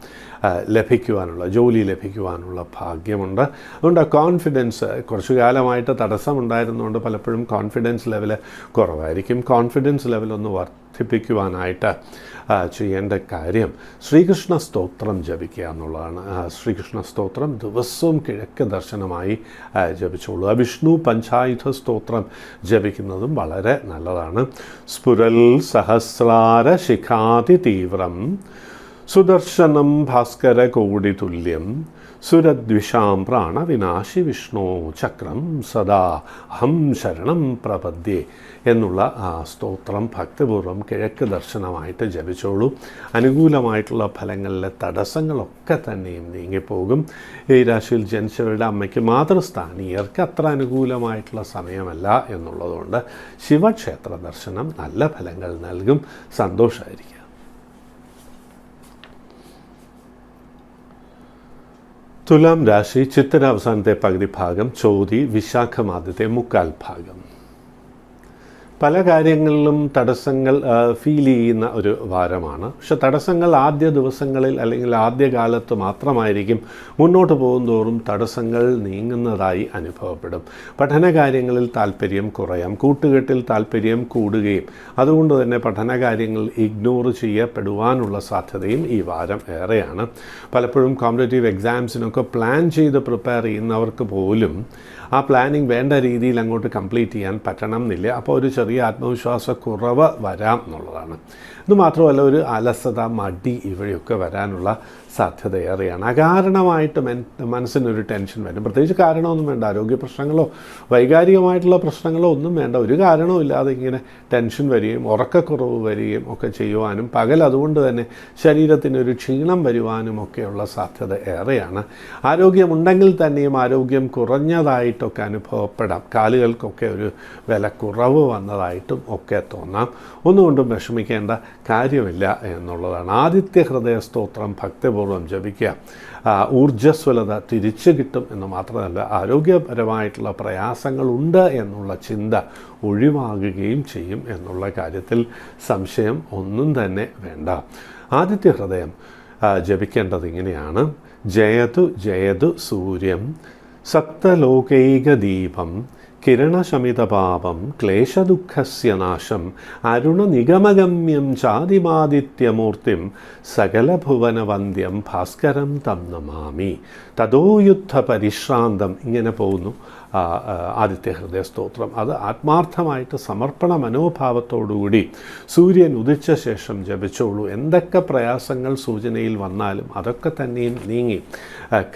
ജോലി ലഭിക്കുവാനുള്ള ഭാഗ്യമുണ്ട്. അതുകൊണ്ട് കോൺഫിഡൻസ് കുറച്ചു കാലമായിട്ട് തടസ്സമുണ്ടായിരുന്നുകൊണ്ട് പലപ്പോഴും കോൺഫിഡൻസ് ലെവൽ കുറവായിരിക്കും. കോൺഫിഡൻസ് ലെവലൊന്ന് വർദ്ധിപ്പിക്കുവാനായിട്ട് ചെയ്യേണ്ട കാര്യം ശ്രീകൃഷ്ണ സ്തോത്രം ജപിക്കുക എന്നുള്ളതാണ്. ശ്രീകൃഷ്ണ സ്തോത്രം ദിവസവും കിഴക്ക് ദർശനമായി ജപിച്ചോളൂ. വിഷ്ണു പഞ്ചായുധ സ്തോത്രം ജപിക്കുന്നതും വളരെ നല്ലതാണ്. സ്ഫുരൽ സഹസ്രാര ശിഖാതി തീവ്രം സുദർശനം ഭാസ്കര കോടി തുല്യം സുരദ്വിഷാം പ്രാണവിനാശി വിഷ്ണു ചക്രം സദാ അഹം ശരണം പ്രപദ്യേ എന്നുള്ള സ്തോത്രം ഭക്തിപൂർവ്വം കിഴക്ക് ദർശനമായിട്ട് ജപിച്ചോളൂ. അനുകൂലമായിട്ടുള്ള ഫലങ്ങളിലെ തടസ്സങ്ങളൊക്കെ തന്നെയും നീങ്ങിപ്പോകും. ഈ രാശിയിൽ ജനിച്ചവരുടെ അമ്മയ്ക്ക് മാതൃസ്ഥാനീയർക്ക് അത്ര അനുകൂലമായിട്ടുള്ള സമയമല്ല എന്നുള്ളതുകൊണ്ട് ശിവക്ഷേത്ര ദർശനം നല്ല ഫലങ്ങൾ നൽകും. സന്തോഷമായിരിക്കും. തുലാം രാശി ചിത്തിര അവസാനത്തെ പകുതി ഭാഗം, ചോതി വിശാഖം ആദ്യത്തെ മുക്കാൽ ഭാഗം. പല കാര്യങ്ങളിലും തടസ്സങ്ങൾ ഫീൽ ചെയ്യുന്ന ഒരു വാരമാണ്. പക്ഷെ തടസ്സങ്ങൾ ആദ്യ ദിവസങ്ങളിൽ അല്ലെങ്കിൽ ആദ്യകാലത്ത് മാത്രമായിരിക്കും. മുന്നോട്ട് പോകുന്തോറും തടസ്സങ്ങൾ നീങ്ങുന്നതായി അനുഭവപ്പെടും. പഠനകാര്യങ്ങളിൽ താല്പര്യം കുറയാം, കൂട്ടുകെട്ടിൽ താല്പര്യം കൂടുകയും അതുകൊണ്ട് തന്നെ പഠനകാര്യങ്ങൾ ഇഗ്നോർ ചെയ്യപ്പെടുവാനുള്ള സാധ്യതയും ഈ വാരം ഏറെയാണ്. പലപ്പോഴും കോമ്പറ്റേറ്റീവ് എക്സാംസിനൊക്കെ പ്ലാൻ ചെയ്ത് പ്രിപ്പയർ ചെയ്യുന്നവർക്ക് പോലും ആ പ്ലാനിങ് വേണ്ട രീതിയിൽ അങ്ങോട്ട് കംപ്ലീറ്റ് ചെയ്യാൻ പറ്റണം എന്നില്ല. അപ്പോൾ ഒരു ചെറിയ ആത്മവിശ്വാസക്കുറവ് വരാം എന്നുള്ളതാണ്. ഇത് മാത്രമല്ല, ഒരു അലസത, മടി ഇവയൊക്കെ വരാനുള്ള സാധ്യത ഏറെയാണ്. അകാരണമായിട്ട് മനസ്സിനൊരു ടെൻഷൻ വരും. പ്രത്യേകിച്ച് കാരണമൊന്നും വേണ്ട. ആരോഗ്യ പ്രശ്നങ്ങളോ വൈകാരികമായിട്ടുള്ള പ്രശ്നങ്ങളോ ഒന്നും വേണ്ട. ഒരു കാരണവും ഇല്ലാതെ ഇങ്ങനെ ടെൻഷൻ വരികയും ഉറക്കക്കുറവ് വരികയും ഒക്കെ ചെയ്യുവാനും പകൽ അതുകൊണ്ട് തന്നെ ശരീരത്തിനൊരു ക്ഷീണം വരുവാനും ഒക്കെയുള്ള സാധ്യത ഏറെയാണ്. ആരോഗ്യമുണ്ടെങ്കിൽ തന്നെയും ആരോഗ്യം കുറഞ്ഞതായിട്ടൊക്കെ അനുഭവപ്പെടാം. കാലുകൾക്കൊക്കെ ഒരു വില കുറവ് വന്നതായിട്ടും ഒക്കെ തോന്നാം. ഒന്നുകൊണ്ടും വിഷമിക്കേണ്ട കാര്യമില്ല എന്നുള്ളതാണ്. ആദിത്യ ഹൃദയ സ്തോത്രം ഭക്തിപൂർവ്വം ജപിക്കുക. ഊർജ്ജസ്വലത തിരിച്ചു കിട്ടും എന്ന് മാത്രമല്ല, ആരോഗ്യപരമായിട്ടുള്ള പ്രയാസങ്ങളുണ്ട് എന്നുള്ള ചിന്ത ഒഴിവാകുകയും ചെയ്യും എന്നുള്ള കാര്യത്തിൽ സംശയം ഒന്നും തന്നെ വേണ്ട. ആദിത്യ ഹൃദയം ജപിക്കേണ്ടത് ഇങ്ങനെയാണ്: ജയതു ജയതു സൂര്യം സപ്തലോകൈകദീപം കിരണശമിതപാപം ക്ലേശദുഃഖസ്യ നാശം അരുണനിഗമഗമ്യം ചാതിമാദിത്യമൂർത്തിം സകലഭുവനവന്ദ്യം ഭാസ്കരം തം നമാമി തതോ യുദ്ധ പരിശ്രാന്തം. ഇങ്ങനെ പോകുന്നു ആദിത്യ ഹൃദയ സ്തോത്രം. അത് ആത്മാർത്ഥമായിട്ട് സമർപ്പണ മനോഭാവത്തോടുകൂടി സൂര്യൻ ഉദിച്ച ശേഷം ജപിച്ചോളൂ. എന്തൊക്കെ പ്രയാസങ്ങൾ സൂചനയിൽ വന്നാലും അതൊക്കെ തന്നെയും നീങ്ങി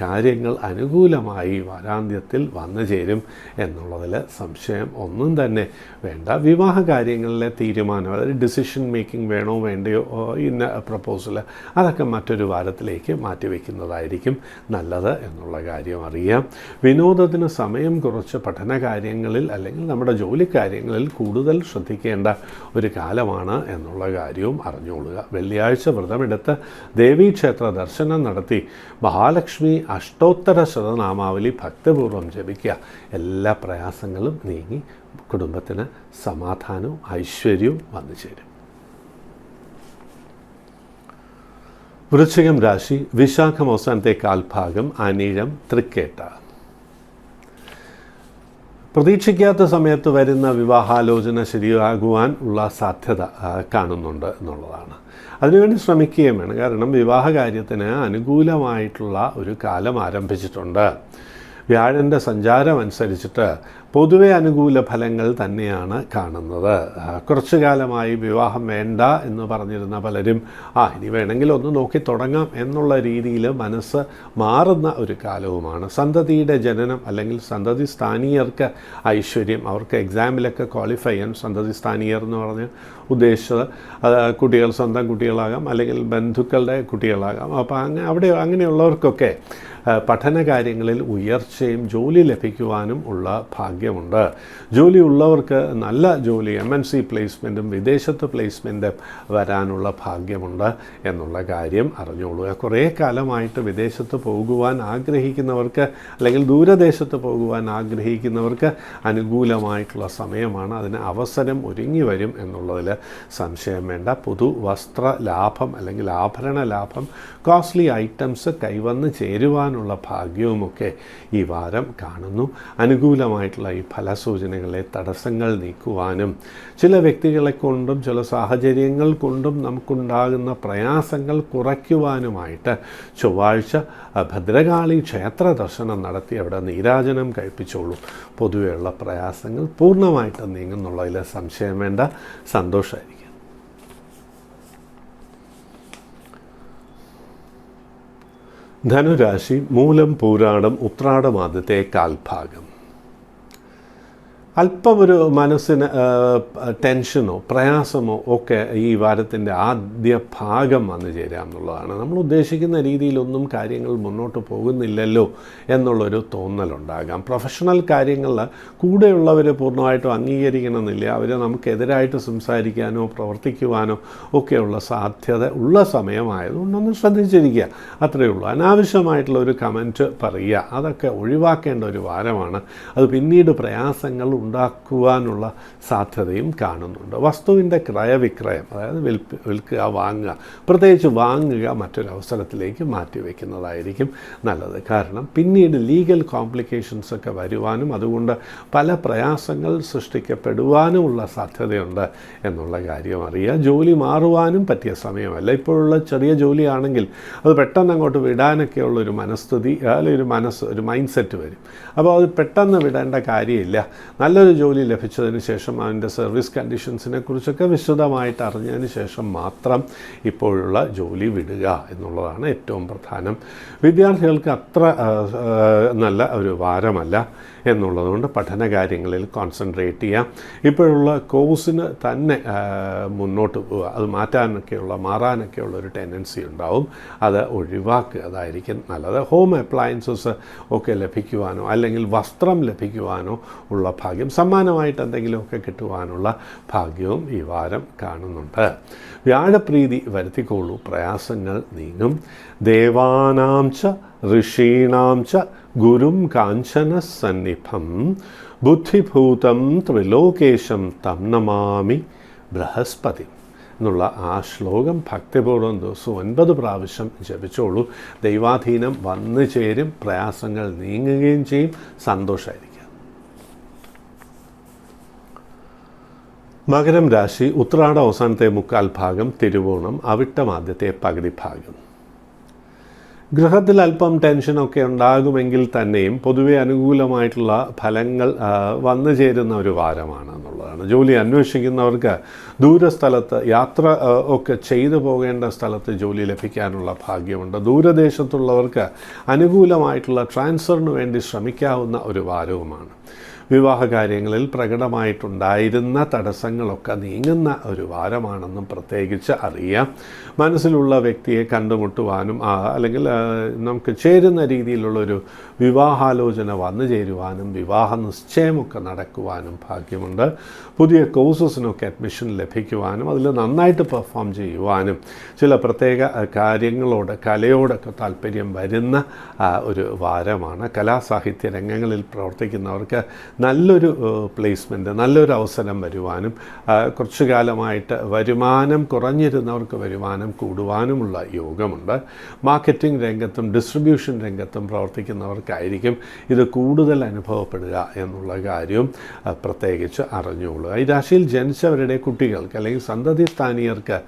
കാര്യങ്ങൾ അനുകൂലമായി വാരാന്ത്യത്തിൽ വന്നു ചേരും എന്നുള്ളതിൽ സംശയം ഒന്നും തന്നെ വേണ്ട. വിവാഹ കാര്യങ്ങളിലെ തീരുമാനം, അതായത് ഡിസിഷൻ മേക്കിംഗ് വേണോ വേണ്ടയോ ഇന്ന പ്രപ്പോസൽ, അതൊക്കെ മറ്റൊരു വാരത്തിലേക്ക് മാറ്റിവെക്കുന്നതായിരിക്കും നല്ലത് എന്നുള്ള കാര്യം അറിയാം. വിനോദത്തിന് സമയം കുറച്ച് പഠന കാര്യങ്ങളിൽ അല്ലെങ്കിൽ നമ്മുടെ ജോലി കാര്യങ്ങളിൽ കൂടുതൽ ശ്രദ്ധിക്കേണ്ട ഒരു കാലമാണ് എന്നുള്ള കാര്യവും അറിഞ്ഞുകൊള്ളുക. വെള്ളിയാഴ്ച വ്രതമെടുത്ത് ദേവീക്ഷേത്ര ദർശനം നടത്തി മഹാലക്ഷ്മി അഷ്ടോത്തര ശതനാമാവലി ഭക്തിപൂർവ്വം ജപിക്കുക. എല്ലാ പ്രയാസങ്ങളും നീങ്ങി കുടുംബത്തിന് സമാധാനവും ഐശ്വര്യവും വന്നു ചേരും. വൃശ്ചികം രാശി വിശാഖം അവസാനത്തെ കാൽഭാഗം, അനിഴം തൃക്കേട്ട. പ്രതീക്ഷിക്കാത്ത സമയത്ത് വരുന്ന വിവാഹാലോചന ശരിയാകുവാൻ ഉള്ള സാധ്യത കാണുന്നുണ്ട് എന്നുള്ളതാണ്. അതിനുവേണ്ടി ശ്രമിക്കുകയും വേണം. കാരണം വിവാഹ കാര്യത്തിന് അനുകൂലമായിട്ടുള്ള ഒരു കാലം ആരംഭിച്ചിട്ടുണ്ട്. വ്യാഴൻ്റെ സഞ്ചാരം അനുസരിച്ചിട്ട് പൊതുവെ അനുകൂല ഫലങ്ങൾ തന്നെയാണ് കാണുന്നത്. കുറച്ചു കാലമായി വിവാഹം വേണ്ട എന്ന് പറഞ്ഞിരുന്ന പലരും ഇനി വേണമെങ്കിൽ ഒന്ന് നോക്കി തുടങ്ങാം എന്നുള്ള രീതിയിൽ മനസ്സ് മാറുന്ന ഒരു കാലവുമാണ്. സന്തതിയുടെ ജനനം അല്ലെങ്കിൽ സന്തതി സ്ഥാനീയർക്ക് ഐശ്വര്യം, അവർക്ക് എക്സാമിലൊക്കെ ക്വാളിഫൈ ചെയ്യാൻ സന്തതി സ്ഥാനീയർ എന്ന് പറഞ്ഞ് ഉദ്ദേശിച്ചത് കുട്ടികൾ സ്വന്തം കുട്ടികളാകാം അല്ലെങ്കിൽ ബന്ധുക്കളുടെ കുട്ടികളാകാം. അപ്പോൾ അങ്ങനെയുള്ളവർക്കൊക്കെ പഠന കാര്യങ്ങളിൽ ഉയർച്ചയും ജോലി ലഭിക്കുവാനും ഉള്ള ഭാഗ്യമുണ്ട്. ജോലി ഉള്ളവർക്ക് നല്ല ജോലി MNC പ്ലേസ്മെൻറ്റും വിദേശത്ത് പ്ലേസ്മെൻറ്റും വരാനുള്ള ഭാഗ്യമുണ്ട് എന്നുള്ള കാര്യം അറിഞ്ഞോളൂ. കുറേ കാലമായിട്ട് വിദേശത്ത് പോകുവാൻ ആഗ്രഹിക്കുന്നവർക്ക് അല്ലെങ്കിൽ ദൂരദേശത്ത് പോകുവാൻ ആഗ്രഹിക്കുന്നവർക്ക് അനുകൂലമായിട്ടുള്ള സമയമാണ്. അതിന് അവസരം ഒരുങ്ങി വരും എന്നുള്ളതിൽ സംശയം വേണ്ട. പുതു വസ്ത്ര ലാഭം അല്ലെങ്കിൽ ആഭരണ ലാഭം, കോസ്റ്റ്ലി ഐറ്റംസ് കൈവന്ന് ചേരുവാനുള്ള ഭാഗ്യവുമൊക്കെ ഈ വാരം കാണുന്നു. അനുകൂലമായിട്ടുള്ള ഈ ഫലസൂചനകളെ തടസ്സങ്ങൾ നീക്കുവാനും ചില വ്യക്തികളെ കൊണ്ടും ചില സാഹചര്യങ്ങൾ കൊണ്ടും നമുക്കുണ്ടാകുന്ന പ്രയാസങ്ങൾ കുറയ്ക്കുവാനുമായിട്ട് ചൊവ്വാഴ്ച ഭദ്രകാളി ക്ഷേത്ര ദർശനം നടത്തി അവിടെ നീരാജനം കഴിപ്പിച്ചോളൂ. പൊതുവെയുള്ള പ്രയാസങ്ങൾ പൂർണ്ണമായിട്ട് നീങ്ങുന്നുള്ളതിൽ സംശയം വേണ്ട. സന്തോഷമായിരിക്കും. ധനുരാശി മൂലം പൂരാടം ഉത്രാടം ആദ്യത്തെ കാൽഭാഗം. അല്പം ഒരു മനസ്സിന് ടെൻഷനോ പ്രയാസമോ ഒക്കെ ഈ വാരത്തിൻ്റെ ആദ്യ ഭാഗം വന്നു ചേരാം എന്നുള്ളതാണ്. നമ്മൾ ഉദ്ദേശിക്കുന്ന രീതിയിലൊന്നും കാര്യങ്ങൾ മുന്നോട്ട് പോകുന്നില്ലല്ലോ എന്നുള്ളൊരു തോന്നലുണ്ടാകാം. പ്രൊഫഷണൽ കാര്യങ്ങളിൽ കൂടെയുള്ളവർ പൂർണ്ണമായിട്ടും അംഗീകരിക്കണമെന്നില്ല. അവർ നമുക്കെതിരായിട്ട് സംസാരിക്കാനോ പ്രവർത്തിക്കുവാനോ ഒക്കെയുള്ള സാധ്യത ഉള്ള സമയമായതുകൊണ്ടൊന്ന് ശ്രദ്ധിച്ചിരിക്കുക, അത്രയേ ഉള്ളൂ. അനാവശ്യമായിട്ടുള്ള ഒരു കമൻറ്റ് പറയുക, അതൊക്കെ ഒഴിവാക്കേണ്ട ഒരു വാരമാണ്. അത് പിന്നീട് പ്രയാസങ്ങൾ ഉണ്ടാക്കുവാനുള്ള സാധ്യതയും കാണുന്നുണ്ട്. വസ്തുവിൻ്റെ ക്രയവിക്രയം, അതായത് വിൽക്കുക വാങ്ങുക, പ്രത്യേകിച്ച് വാങ്ങുക മറ്റൊരവസരത്തിലേക്ക് മാറ്റിവെക്കുന്നതായിരിക്കും നല്ലത്. കാരണം പിന്നീട് ലീഗൽ കോംപ്ലിക്കേഷൻസ് ഒക്കെ വരുവാനും അതുകൊണ്ട് പല പ്രയാസങ്ങൾ സൃഷ്ടിക്കപ്പെടുവാനുമുള്ള സാധ്യതയുണ്ട് എന്നുള്ള കാര്യം അറിയുക. ജോലി മാറുവാനും പറ്റിയ സമയമല്ല. ഇപ്പോഴുള്ള ചെറിയ ജോലിയാണെങ്കിൽ അത് പെട്ടെന്ന് അങ്ങോട്ട് വിടാനൊക്കെയുള്ളൊരു മനസ്ഥിതി അല്ലെങ്കിൽ ഒരു മൈൻഡ് സെറ്റ് വരും. അപ്പോൾ അത് പെട്ടെന്ന് വിടേണ്ട കാര്യമില്ല. നല്ലൊരു ജോലി ലഭിച്ചതിന് ശേഷം അതിൻ്റെ സർവീസ് കണ്ടീഷൻസിനെ കുറിച്ചൊക്കെ വിശദമായിട്ട് അറിഞ്ഞതിന് ശേഷം മാത്രം ഇപ്പോഴുള്ള ജോലി വിടുക എന്നുള്ളതാണ് ഏറ്റവും പ്രധാനം. വിദ്യാർത്ഥികൾക്ക് അത്ര നല്ല ഒരു വാരമല്ല എന്നുള്ളതുകൊണ്ട് പഠന കാര്യങ്ങളിൽ കോൺസെൻട്രേറ്റ് ചെയ്യാം. ഇപ്പോഴുള്ള കോഴ്സിന് തന്നെ മുന്നോട്ട് പോവുക, അത് മാറാനൊക്കെയുള്ള ഒരു ടെൻഡൻസി ഉണ്ടാവും. അത് ഒഴിവാക്കുക, അതായിരിക്കും നല്ലത്. ഹോം അപ്ലയൻസസ് ഒക്കെ ലഭിക്കുവാനോ അല്ലെങ്കിൽ വസ്ത്രം ലഭിക്കുവാനോ ഉള്ള ഭാഗ്യം, സമ്മാനമായിട്ട് എന്തെങ്കിലുമൊക്കെ കിട്ടുവാനുള്ള ഭാഗ്യവും ഈ വാരം കാണുന്നുണ്ട്. വ്യാഴപ്രീതി വരുത്തിക്കോളൂ, പ്രയാസങ്ങൾ നീങ്ങും. ദേവാനാം ച ഋഷീണാം ച ഗുരും കാഞ്ചന സന്നിഭം ബുദ്ധിഭൂതം ത്രിലോകേശം തം നമാമി ബൃഹസ്പതി എന്നുള്ള ആ ശ്ലോകം ഭക്തിപൂർവ്വം ദിവസവും 9 പ്രാവശ്യം ജപിച്ചോളൂ. ദൈവാധീനം വന്നു ചേരും, പ്രയാസങ്ങൾ നീങ്ങുകയും ചെയ്യും, സന്തോഷമായിരിക്കും. മകരം രാശി ഉത്രാട അവസാനത്തെ മുക്കാൽ ഭാഗം, തിരുവോണം അവിട്ടം ആദ്യത്തെ പകുതി ഭാഗം. ഗൃഹത്തിൽ അല്പം ടെൻഷനൊക്കെ ഉണ്ടാകുമെങ്കിൽ തന്നെയും പൊതുവെ അനുകൂലമായിട്ടുള്ള ഫലങ്ങൾ വന്നു ചേരുന്ന ഒരു വാരമാണ് എന്നുള്ളതാണ്. ജോലി അന്വേഷിക്കുന്നവർക്ക് ദൂരസ്ഥലത്ത് യാത്ര ഒക്കെ ചെയ്തു പോകേണ്ട സ്ഥലത്ത് ജോലി ലഭിക്കാനുള്ള ഭാഗ്യമുണ്ട്. ദൂരദേശത്തുള്ളവർക്ക് അനുകൂലമായിട്ടുള്ള ട്രാൻസ്ഫറിന് വേണ്ടി ശ്രമിക്കാവുന്ന ഒരു വാരവുമാണ്. വിവാഹകാര്യങ്ങളിൽ പ്രകടമായിട്ടുണ്ടായിരുന്ന തടസ്സങ്ങളൊക്കെ നീങ്ങുന്ന ഒരു വാരമാണെന്നും പ്രത്യേകിച്ച് അറിയാം. മനസ്സിലുള്ള വ്യക്തിയെ കണ്ടുമുട്ടുവാനും അല്ലെങ്കിൽ നമുക്ക് ചേരുന്ന രീതിയിലുള്ളൊരു വിവാഹാലോചന വന്നു ചേരുവാനും വിവാഹ നിശ്ചയമൊക്കെ നടക്കുവാനും ഭാഗ്യമുണ്ട്. പുതിയ കോഴ്സസിനൊക്കെ അഡ്മിഷൻ ലഭിക്കുവാനും അതിൽ നന്നായിട്ട് പെർഫോം ചെയ്യുവാനും ചില പ്രത്യേക കലയോടൊക്കെ താല്പര്യം വരുന്ന ഒരു വാരമാണ്. കലാസാഹിത്യ രംഗങ്ങളിൽ പ്രവർത്തിക്കുന്നവർക്ക് നല്ലൊരു പ്ലേസ്മെൻറ്റ്, നല്ലൊരു അവസരം വരുവാനും കുറച്ചു കാലമായിട്ട് വരുമാനം കുറഞ്ഞിരുന്നവർക്ക് വരുമാനം കൂടുവാനുമുള്ള യോഗമുണ്ട്. മാർക്കറ്റിംഗ് രംഗത്തും ഡിസ്ട്രിബ്യൂഷൻ രംഗത്തും പ്രവർത്തിക്കുന്നവർക്കായിരിക്കും ഇത് കൂടുതൽ അനുഭവപ്പെടുക എന്നുള്ള കാര്യവും പ്രത്യേകിച്ച് അറിഞ്ഞുകൊള്ളുക. ഈ രാശിയിൽ ജനിച്ചവരുടെ കുട്ടികൾക്ക് അല്ലെങ്കിൽ സന്തതി സ്ഥാനീയർക്ക്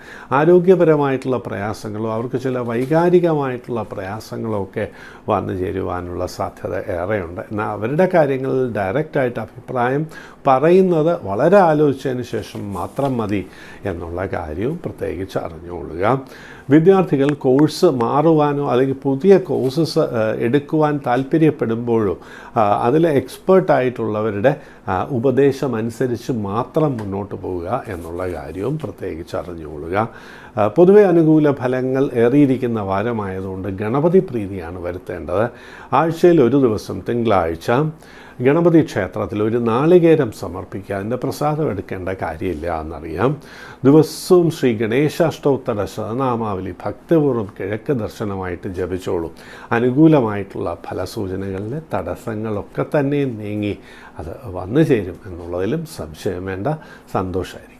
ആരോഗ്യപരമായിട്ടുള്ള പ്രയാസങ്ങളോ അവർക്ക് ചില വൈകാരികമായിട്ടുള്ള പ്രയാസങ്ങളോ ഒക്കെ വന്നു ചേരുവാനുള്ള സാധ്യത ഏറെയുണ്ട്. എന്നാൽ അവരുടെ കാര്യങ്ങളിൽ ഡയറക്റ്റായിട്ട് അഭിപ്രായം പറയുന്നത് വളരെ ആലോചിച്ചതിന് ശേഷം മാത്രം മതി എന്നുള്ള കാര്യവും പ്രത്യേകിച്ച് അറിഞ്ഞുകൊള്ളുക. വിദ്യാർത്ഥികൾ കോഴ്സ് മാറുവാനോ അല്ലെങ്കിൽ പുതിയ കോഴ്സസ് എടുക്കുവാൻ താല്പര്യപ്പെടുമ്പോഴോ അതിൽ എക്സ്പേർട്ടായിട്ടുള്ളവരുടെ ഉപദേശമനുസരിച്ച് മാത്രം മുന്നോട്ട് പോവുക എന്നുള്ള കാര്യവും പ്രത്യേകിച്ച് അറിഞ്ഞുകൊള്ളുക. പൊതുവെ അനുകൂല ഫലങ്ങൾ ഏറിയിരിക്കുന്ന വാരമായതുകൊണ്ട് ഗണപതി പ്രീതിയാണ് വരുത്തേണ്ടത്. ആഴ്ചയിൽ ഒരു ദിവസം തിങ്കളാഴ്ച ഗണപതി ക്ഷേത്രത്തിൽ ഒരു നാളികേരം സമർപ്പിക്കുക. അതിൻ്റെ പ്രസാദം എടുക്കേണ്ട കാര്യമില്ല എന്നറിയാം. ദിവസവും ശ്രീ ഗണേശാഷ്ടോത്തര ശതനാമാവലി ഭക്തിപൂർവ്വം കിഴക്ക് ദർശനമായിട്ട് ജപിച്ചോളൂ. അനുകൂലമായിട്ടുള്ള ഫലസൂചനകളിലെ തടസ്സങ്ങളൊക്കെ തന്നെ നീങ്ങി അത് വന്നു ചേരും എന്നുള്ളതിലും സംശയം വേണ്ട. സന്തോഷമായിരിക്കും.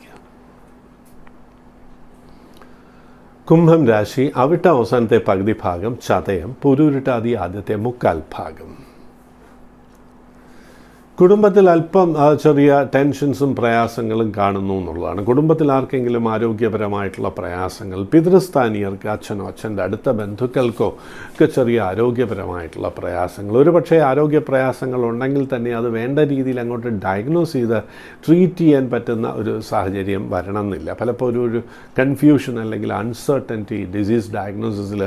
കുംഭം രാശി അവിട്ട അവസാനത്തെ പകുതി ഭാഗം, ചതയം പുരൂരുട്ടാതി ആദ്യത്തെ മുക്കാൽ ഭാഗം. കുടുംബത്തിൽ അല്പം ചെറിയ ടെൻഷൻസും പ്രയാസങ്ങളും കാണുന്നു എന്നുള്ളതാണ്. കുടുംബത്തിൽ ആർക്കെങ്കിലും ആരോഗ്യപരമായിട്ടുള്ള പ്രയാസങ്ങൾ, പിതൃസ്ഥാനീയർക്ക് അച്ഛനോ അച്ഛൻ്റെ അടുത്ത ബന്ധുക്കൾക്കോ ഒക്കെ ചെറിയ ആരോഗ്യപരമായിട്ടുള്ള പ്രയാസങ്ങൾ, ഒരു പക്ഷേ ആരോഗ്യ പ്രയാസങ്ങൾ ഉണ്ടെങ്കിൽ തന്നെ അത് വേണ്ട രീതിയിൽ അങ്ങോട്ട് ഡയഗ്നോസ് ചെയ്ത് ട്രീറ്റ് ചെയ്യാൻ പറ്റുന്ന ഒരു സാഹചര്യം വരണമെന്നില്ല. പലപ്പോഴും ഒരു കൺഫ്യൂഷൻ അല്ലെങ്കിൽ അൺസർട്ടനിറ്റി ഡിസീസ് ഡയഗ്നോസിസിൽ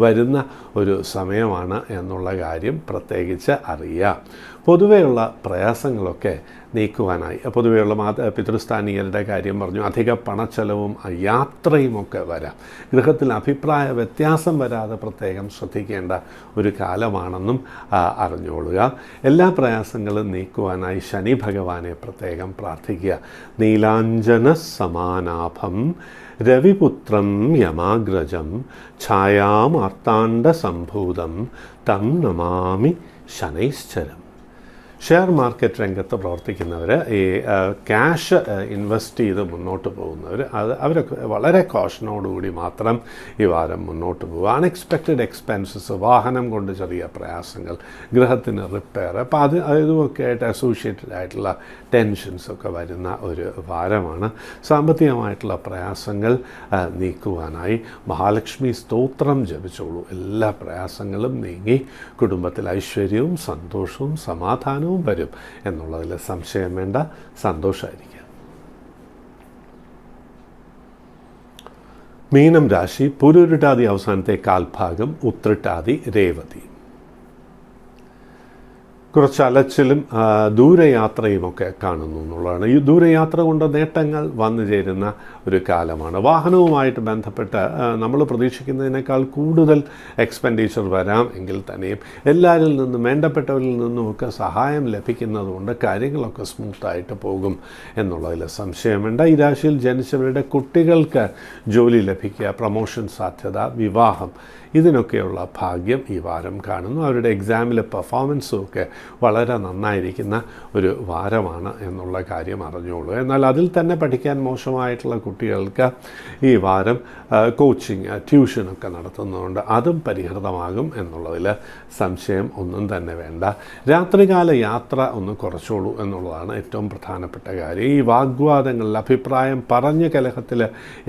വരുന്ന ഒരു സമയമാണ് എന്നുള്ള കാര്യം പ്രത്യേകിച്ച് അറിയുക. പൊതുവെയുള്ള പ്രയാസങ്ങളൊക്കെ നീക്കുവാനായി, പൊതുവെയുള്ള പിതൃസ്ഥാനീയരുടെ കാര്യം പറഞ്ഞു, അധിക പണച്ചെലവും യാത്രയുമൊക്കെ വരാം. ഗൃഹത്തിൽ അഭിപ്രായ വ്യത്യാസം വരാതെ പ്രത്യേകം ശ്രദ്ധിക്കേണ്ട ഒരു കാലമാണെന്നും അറിഞ്ഞുകൊള്ളുക. എല്ലാ പ്രയാസങ്ങളും നീക്കുവാനായി ശനി ഭഗവാനെ പ്രത്യേകം പ്രാർത്ഥിക്കുക. നീലാഞ്ജന സമാനാഭം രവിപുത്രം യമാഗ്രജം ഛായാമാർത്താണ്ഡ സംഭൂതം തം നമാമി ശനൈശ്ചരം. ഷെയർ മാർക്കറ്റ് രംഗത്ത് പ്രവർത്തിക്കുന്നവർ, ഈ ക്യാഷ് ഇൻവെസ്റ്റ് ചെയ്ത് മുന്നോട്ട് പോകുന്നവർ, അവരൊക്കെ വളരെ കോഷനോടുകൂടി മാത്രം ഈ വാരം മുന്നോട്ട് പോകുക. അൺഎക്സ്പെക്റ്റഡ് എക്സ്പെൻസസ്, വാഹനം കൊണ്ട് ചെറിയ പ്രയാസങ്ങൾ, ഗൃഹത്തിന് റിപ്പയർ, അപ്പോൾ ഇതുമൊക്കെ ആയിട്ട് അസോസിയേറ്റഡ് ആയിട്ടുള്ള ടെൻഷൻസൊക്കെ വരുന്ന ഒരു വാരമാണ്. സാമ്പത്തികമായിട്ടുള്ള പ്രയാസങ്ങൾ നീക്കുവാനായി മഹാലക്ഷ്മി സ്തോത്രം ജപിച്ചോളൂ. എല്ലാ പ്രയാസങ്ങളും നീങ്ങി കുടുംബത്തിൽ ഐശ്വര്യവും സന്തോഷവും സമാധാനവും വരും എന്നുള്ളതിൽ സംശയം വേണ്ട. സന്തോഷമായിരിക്കുക. മീനം രാശി പുരൂരുട്ടാതി അവസാനത്തെ കാൽഭാഗം, ഉത്രട്ടാതി രേവതി. കുറച്ച് അലച്ചിലും ദൂരയാത്രയുമൊക്കെ കാണുന്നു എന്നുള്ളതാണ്. ഈ ദൂരയാത്ര കൊണ്ട് നേട്ടങ്ങൾ വന്നു ചേരുന്ന ഒരു കാലമാണ്. വാഹനവുമായിട്ട് ബന്ധപ്പെട്ട് നമ്മൾ പ്രതീക്ഷിക്കുന്നതിനേക്കാൾ കൂടുതൽ എക്സ്പെൻഡിച്ചർ വരാം എങ്കിൽ തന്നെയും എല്ലാവരിൽ നിന്നും വേണ്ടപ്പെട്ടവരിൽ നിന്നുമൊക്കെ സഹായം ലഭിക്കുന്നതുകൊണ്ട് കാര്യങ്ങളൊക്കെ സ്മൂത്തായിട്ട് പോകും എന്നുള്ളതിൽ സംശയം വേണ്ട. ഈ രാശിയിൽ ജനിച്ചവരുടെ കുട്ടികൾക്ക് ജോലി ലഭിക്കുക, പ്രമോഷൻ സാധ്യത, വിവാഹം, ഇതിനൊക്കെയുള്ള ഭാഗ്യം ഈ വാരം കാണുന്നു. അവരുടെ എക്സാമിലെ പെർഫോമൻസും ഒക്കെ വളരെ നന്നായിരിക്കുന്ന ഒരു വാരമാണ് എന്നുള്ള കാര്യം അറിഞ്ഞോളൂ. എന്നാൽ അതിൽ തന്നെ പഠിക്കാൻ മോശമായിട്ടുള്ള കുട്ടികൾക്ക് ഈ വാരം കോച്ചിങ്, ട്യൂഷനൊക്കെ നടത്തുന്നതുകൊണ്ട് അതും പരിഹൃതമാകും എന്നുള്ളതിൽ സംശയം ഒന്നും തന്നെ വേണ്ട. രാത്രികാല യാത്ര ഒന്ന് കുറച്ചോളൂ എന്നുള്ളതാണ് ഏറ്റവും പ്രധാനപ്പെട്ട കാര്യം. ഈ വാഗ്വാദങ്ങളിൽ അഭിപ്രായം പറഞ്ഞ് കലഹത്തിൽ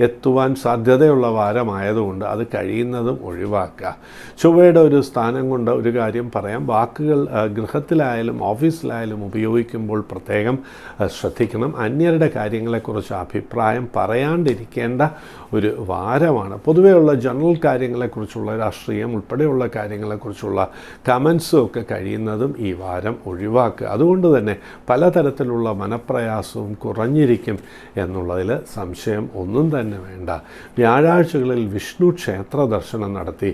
എത്തുവാൻ സാധ്യതയുള്ള വാരമായതുകൊണ്ട് അത് കഴിയുന്നതും ഒഴിവാക്കുക. ചൊവ്വയുടെ ഒരു സ്ഥാനം കൊണ്ട് ഒരു കാര്യം പറയാം. വാക്കുകൾ ഗൃഹത്തിലായാലും ഓഫീസിലായാലും ഉപയോഗിക്കുമ്പോൾ പ്രത്യേകം ശ്രദ്ധിക്കണം. അന്യരുടെ കാര്യങ്ങളെക്കുറിച്ച് അഭിപ്രായം പറയാണ്ടിരിക്കേണ്ട ഒരു വാരമാണ്. പൊതുവെയുള്ള ജനറൽ കാര്യങ്ങളെക്കുറിച്ചുള്ള, രാഷ്ട്രീയം ഉൾപ്പെടെയുള്ള കാര്യങ്ങളെക്കുറിച്ചുള്ള കമൻസും ഒക്കെ കഴിയുന്നതും ഈ വാരം ഒഴിവാക്കുക. അതുകൊണ്ട് തന്നെ പലതരത്തിലുള്ള മനപ്രയാസവും കുറഞ്ഞിരിക്കും എന്നുള്ളതിൽ സംശയം ഒന്നും തന്നെ വേണ്ട. വ്യാഴാഴ്ചകളിൽ വിഷ്ണു ക്ഷേത്ര ദർശനം നടത്തി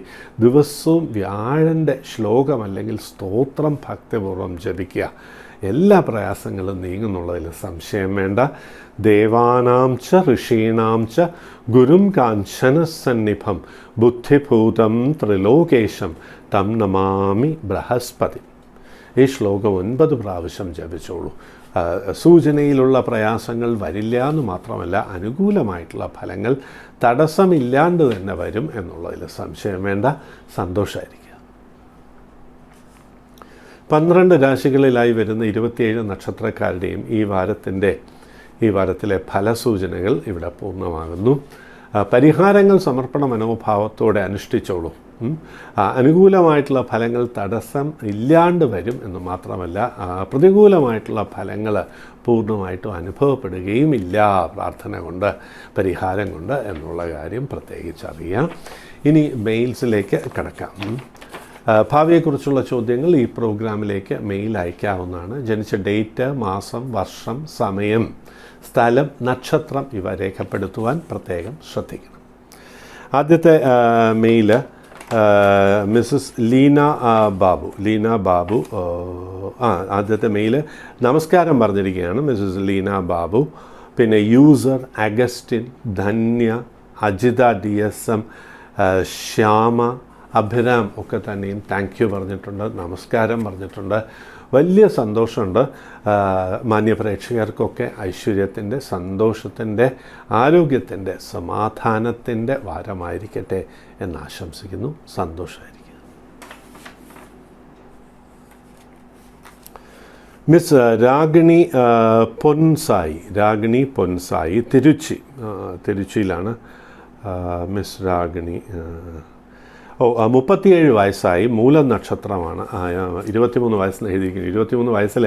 ദിവസവും വ്യാഴൻ്റെ ശ്ലോകം അല്ലെങ്കിൽ സ്തോത്രം ഭക്തിപൂർവ്വം ജപിക്കുക. എല്ലാ പ്രയാസങ്ങളും നീങ്ങുന്നുള്ളതിൽ സംശയം വേണ്ട. ദേവാനാം ച ഋഷീണാം ച ഗുരും കാഞ്ചന സന്നിഭം ബുദ്ധിഭൂതം ത്രിലോകേശം തം നമാമി ബൃഹസ്പതി. ഈ ശ്ലോകം 9 പ്രാവശ്യം ജപിച്ചോളൂ. സൂചനയിലുള്ള പ്രയാസങ്ങൾ വരില്ല എന്ന് മാത്രമല്ല, അനുകൂലമായിട്ടുള്ള ഫലങ്ങൾ തടസ്സമില്ലാണ്ട് തന്നെ വരും എന്നുള്ളതിൽ സംശയം വേണ്ട. സന്തോഷമായിരിക്കുക. 12 രാശികളിലായി വരുന്ന 27 നക്ഷത്രക്കാരുടെയും ഈ വാരത്തിലെ ഫലസൂചനകൾ ഇവിടെ പൂർണ്ണമാകുന്നു. പരിഹാരങ്ങൾ സമർപ്പണ മനോഭാവത്തോടെ അനുഷ്ഠിച്ചോളൂ. അനുകൂലമായിട്ടുള്ള ഫലങ്ങൾ തടസ്സം ഇല്ലാണ്ട് വരും എന്ന് മാത്രമല്ല, പ്രതികൂലമായിട്ടുള്ള ഫലങ്ങൾ പൂർണ്ണമായിട്ടും അനുഭവപ്പെടുകയും ഇല്ല പ്രാർത്ഥന കൊണ്ട്, പരിഹാരം കൊണ്ട് എന്നുള്ള കാര്യം പ്രത്യേകിച്ചറിയാം. ഇനി മെയിൽസിലേക്ക് കടക്കാം. ഭാവിയെക്കുറിച്ചുള്ള ചോദ്യങ്ങൾ ഈ പ്രോഗ്രാമിലേക്ക് മെയിൽ അയക്കാവുന്നതാണ്. ജനിച്ച ഡേറ്റ്, മാസം, വർഷം, സമയം, സ്ഥലം, നക്ഷത്രം ഇവ രേഖപ്പെടുത്തുവാൻ പ്രത്യേകം ശ്രദ്ധിക്കണം. ആദ്യത്തെ മെയില് മിസ്സസ് ലീന ബാബു ആദ്യത്തെ മെയില് നമസ്കാരം പറഞ്ഞിരിക്കുകയാണ് മിസ്സസ് ലീന ബാബു. പിന്നെ user Augustine, Dhanya, Ajitha DSM, Shyama, Abhiram ഒക്കെ തന്നെയും താങ്ക് യു പറഞ്ഞിട്ടുണ്ട്, നമസ്കാരം പറഞ്ഞിട്ടുണ്ട്. വലിയ സന്തോഷമുണ്ട്. മാന്യപ്രേക്ഷകർക്കൊക്കെ ഐശ്വര്യത്തിൻ്റെ, സന്തോഷത്തിൻ്റെ, ആരോഗ്യത്തിൻ്റെ, സമാധാനത്തിൻ്റെ വാരമായിരിക്കട്ടെ എന്ന് ആശംസിക്കുന്നു. സന്തോഷമായിരിക്കും. മിസ് രാഗിണി പൊൻസായി തിരുച്ചിയിലാണ് മിസ് രാഗിണി. 37 വയസ്സായി, മൂലം നക്ഷത്രമാണ്. 23 വയസ്സെന്ന് എഴുതിയിരിക്കുന്നു. 23 വയസ്സിൽ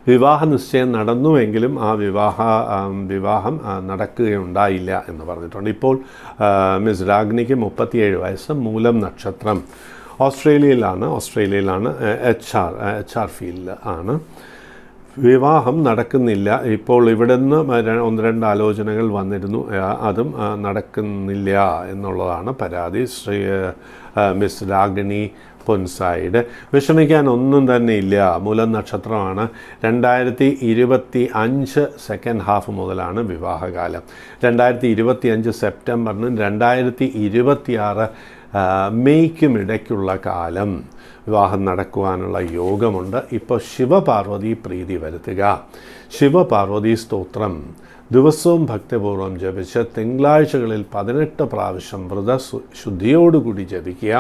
വിവാഹ നിശ്ചയം നടന്നുവെങ്കിലും ആ വിവാഹം നടക്കുകയുണ്ടായില്ല എന്ന് പറഞ്ഞിട്ടുണ്ട്. ഇപ്പോൾ മിസ് രാഗ്നിക്ക് 37 വയസ്സ്, മൂലം നക്ഷത്രം. ഓസ്ട്രേലിയയിലാണ് HR ഫീൽഡിൽ ആണ്. വിവാഹം നടക്കുന്നില്ല. ഇപ്പോൾ ഇവിടെ നിന്ന് 1-2 ആലോചനകൾ വന്നിരുന്നു, അതും നടക്കുന്നില്ല എന്നുള്ളതാണ് പരാതി. മിസ് രാഗിണി പൊൻസായിയുടെ. വിഷമിക്കാൻ ഒന്നും തന്നെ ഇല്ല. മൂലം നക്ഷത്രമാണ്. 2025 സെക്കൻഡ് ഹാഫ് മുതലാണ് വിവാഹകാലം. 2025 സെപ്റ്റംബറിനും 2026 മെയ്ക്കും ഇടയ്ക്കുള്ള കാലം വിവാഹം നടക്കുവാനുള്ള യോഗമുണ്ട്. ഇപ്പോൾ ശിവപാർവതി പ്രീതി വരുത്തുക. ശിവപാർവതി സ്തോത്രം ദിവസവും ഭക്തിപൂർവ്വം ജപിച്ച് തിങ്കളാഴ്ചകളിൽ 18 പ്രാവശ്യം വ്രതശുദ്ധിയോടുകൂടി ജപിക്കുക.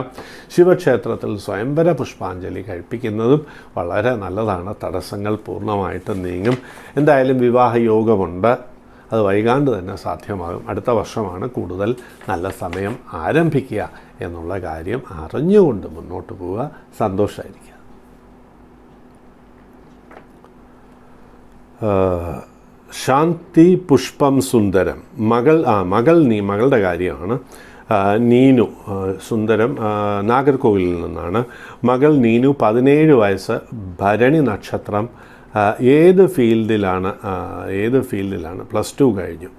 ശിവക്ഷേത്രത്തിൽ സ്വയംവര പുഷ്പാഞ്ജലി കഴിപ്പിക്കുന്നതും വളരെ നല്ലതാണ്. തടസ്സങ്ങൾ പൂർണ്ണമായിട്ട് നീങ്ങും. എന്തായാലും വിവാഹ യോഗമുണ്ട്. അത് വൈകാണ്ട് തന്നെ സാധ്യമാകും. അടുത്ത വർഷമാണ് കൂടുതൽ നല്ല സമയം ആരംഭിക്കുക എന്നുള്ള കാര്യം അറിഞ്ഞുകൊണ്ട് മുന്നോട്ട് പോവുക. സന്തോഷമായിരിക്കുക. ശാന്തി പുഷ്പം സുന്ദരം മകളുടെ കാര്യമാണ്. നീനു സുന്ദരം നാഗർകോവിലിൽ നിന്നാണ്. മകൾ നീനു 17 വയസ്സ്, ഭരണി നക്ഷത്രം. ഏത് ഫീൽഡിലാണ് +2 കഴിഞ്ഞു.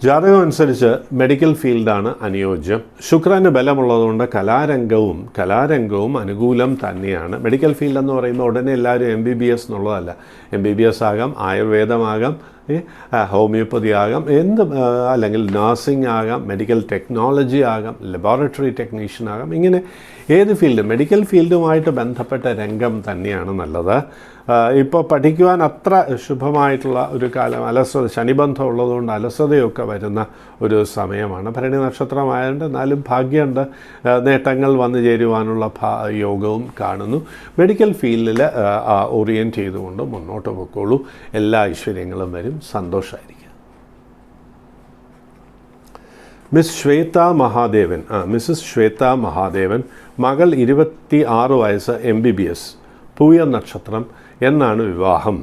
ജാതകം അനുസരിച്ച് മെഡിക്കൽ ഫീൽഡാണ് അനുയോജ്യം. ശുക്രന് ബലമുള്ളതുകൊണ്ട് കലാരംഗവും അനുകൂലം തന്നെയാണ്. മെഡിക്കൽ ഫീൽഡ് എന്ന് പറയുമ്പോൾ ഉടനെ എല്ലാവരും MBBS എന്നുള്ളതല്ല. MBBS ആകാം, ആയുർവേദമാകാം, ഹോമിയോപ്പതി ആകാം, അല്ലെങ്കിൽ നഴ്സിംഗ് ആകാം, മെഡിക്കൽ ടെക്നോളജി ആകാം, ലബോറട്ടറി ടെക്നീഷ്യൻ ആകാം. ഇങ്ങനെ ഏത് ഫീൽഡ്, മെഡിക്കൽ ഫീൽഡുമായിട്ട് ബന്ധപ്പെട്ട രംഗം തന്നെയാണ് നല്ലത്. ഇപ്പോൾ പഠിക്കുവാൻ അത്ര ശുഭമായിട്ടുള്ള ഒരു കാലം, അലസത, ശനിബന്ധം ഉള്ളതുകൊണ്ട് അലസതയൊക്കെ വരുന്ന ഒരു സമയമാണ്. ഭരണി നക്ഷത്രമായതുകൊണ്ട് എന്നാലും ഭാഗ്യമുണ്ട്. നേട്ടങ്ങൾ വന്നു ചേരുവാനുള്ള യോഗവും കാണുന്നു. മെഡിക്കൽ ഫീൽഡിൽ ഓറിയൻറ്റ് ചെയ്തുകൊണ്ട് മുന്നോട്ട് പോയിക്കോളൂ. എല്ലാ ഐശ്വര്യങ്ങളും വരും. സന്തോഷമായിരിക്കും. മിസ്സസ് ശ്വേത മഹാദേവൻ, മകൾ 26 വയസ്സ്, MBBS, പൂയ നക്ഷത്രം. എന്നാണ് വിവാഹം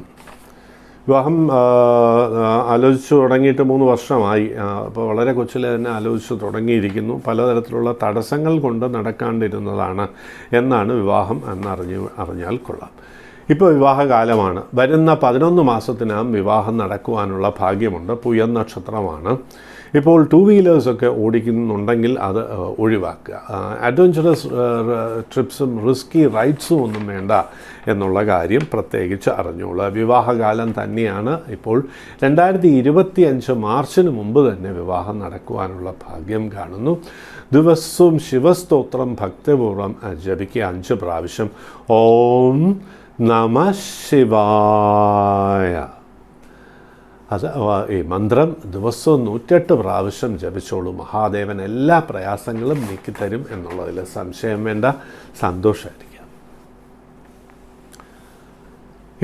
ആലോചിച്ചു തുടങ്ങിയിട്ട് 3 വർഷമായി. അപ്പോൾ വളരെ കൊച്ചിലെ തന്നെ ആലോചിച്ച് തുടങ്ങിയിരിക്കുന്നു. പലതരത്തിലുള്ള തടസ്സങ്ങൾ കൊണ്ട് നടക്കാണ്ടിരുന്നതാണ്. എന്നാണ് വിവാഹം അറിഞ്ഞാൽ കൊള്ളാം. ഇപ്പോൾ വിവാഹകാലമാണ്. വരുന്ന 11 മാസത്തിനകം വിവാഹം നടക്കുവാനുള്ള ഭാഗ്യമുണ്ട്. പൂയം നക്ഷത്രമാണ്. ഇപ്പോൾ 2 വീലേഴ്സൊക്കെ ഓടിക്കുന്നുണ്ടെങ്കിൽ അത് ഒഴിവാക്കുക. അഡ്വഞ്ചറസ് ട്രിപ്സും റിസ്കി റൈഡ്സും ഒന്നും വേണ്ട എന്നുള്ള കാര്യം പ്രത്യേകിച്ച് അറിഞ്ഞോളൂ. വിവാഹകാലം തന്നെയാണ്. ഇപ്പോൾ 2025 മാർച്ചിന് മുമ്പ് തന്നെ വിവാഹം നടക്കുവാനുള്ള ഭാഗ്യം കാണുന്നു. ദിവസവും ശിവസ്തോത്രം ഭക്തിപൂർവ്വം ജപിക്കുക 5 പ്രാവശ്യം. ഓം നമഃ ശിവായ. അത് ഈ മന്ത്രം ദിവസവും 108 പ്രാവശ്യം ജപിച്ചോളൂ. മഹാദേവൻ എല്ലാ പ്രയാസങ്ങളും നീക്കിത്തരും എന്നുള്ളതിൽ സംശയം വേണ്ട. സന്തോഷമായിരിക്കാം.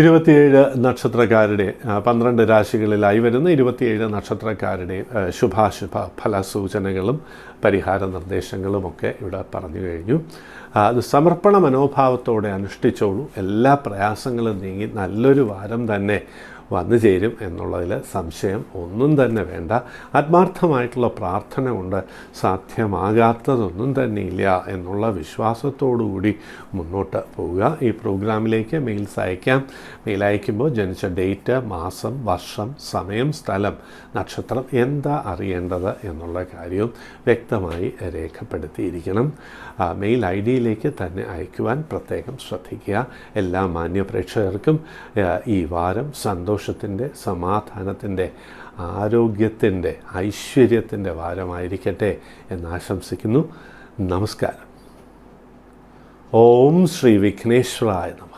27 നക്ഷത്രക്കാരുടെ 12 രാശികളിലായി വരുന്ന 27 നക്ഷത്രക്കാരുടെ ശുഭാശുഭ ഫലസൂചനകളും പരിഹാര നിർദ്ദേശങ്ങളുമൊക്കെ ഇവിടെ പറഞ്ഞു കഴിഞ്ഞു. അത് സമർപ്പണ മനോഭാവത്തോടെ അനുഷ്ഠിച്ചോളൂ. എല്ലാ പ്രയാസങ്ങളും നീങ്ങി നല്ലൊരു വാരം തന്നെ വന്നു ചേരും എന്നുള്ളതിൽ സംശയം ഒന്നും തന്നെ വേണ്ട. ആത്മാർത്ഥമായിട്ടുള്ള പ്രാർത്ഥന കൊണ്ട് സാധ്യമാകാത്തതൊന്നും തന്നെയില്ല എന്നുള്ള വിശ്വാസത്തോടുകൂടി മുന്നോട്ട് പോവുക. ഈ പ്രോഗ്രാമിലേക്ക് മെയിൽസ് അയക്കാം. മെയിൽ അയക്കുമ്പോൾ ജനിച്ച ഡേറ്റ്, മാസം, വർഷം, സമയം, സ്ഥലം, നക്ഷത്രം എന്താ അറിയേണ്ടത് എന്നുള്ള കാര്യവും വ്യക്തമായി രേഖപ്പെടുത്തിയിരിക്കണം. മെയിൽ ID-യിലേക്ക് തന്നെ അയക്കുവാൻ പ്രത്യേകം ശ്രദ്ധിക്കുക. എല്ലാ മാന്യ പ്രേക്ഷകർക്കും ഈ വാരം സന്തോഷത്തിൻ്റെ, സമാധാനത്തിൻ്റെ, ആരോഗ്യത്തിൻ്റെ, ഐശ്വര്യത്തിൻ്റെ വാരമായിരിക്കട്ടെ എന്നാശംസിക്കുന്നു. നമസ്കാരം. ഓം ശ്രീ വിഘ്നേശ്വരായ നമഃ.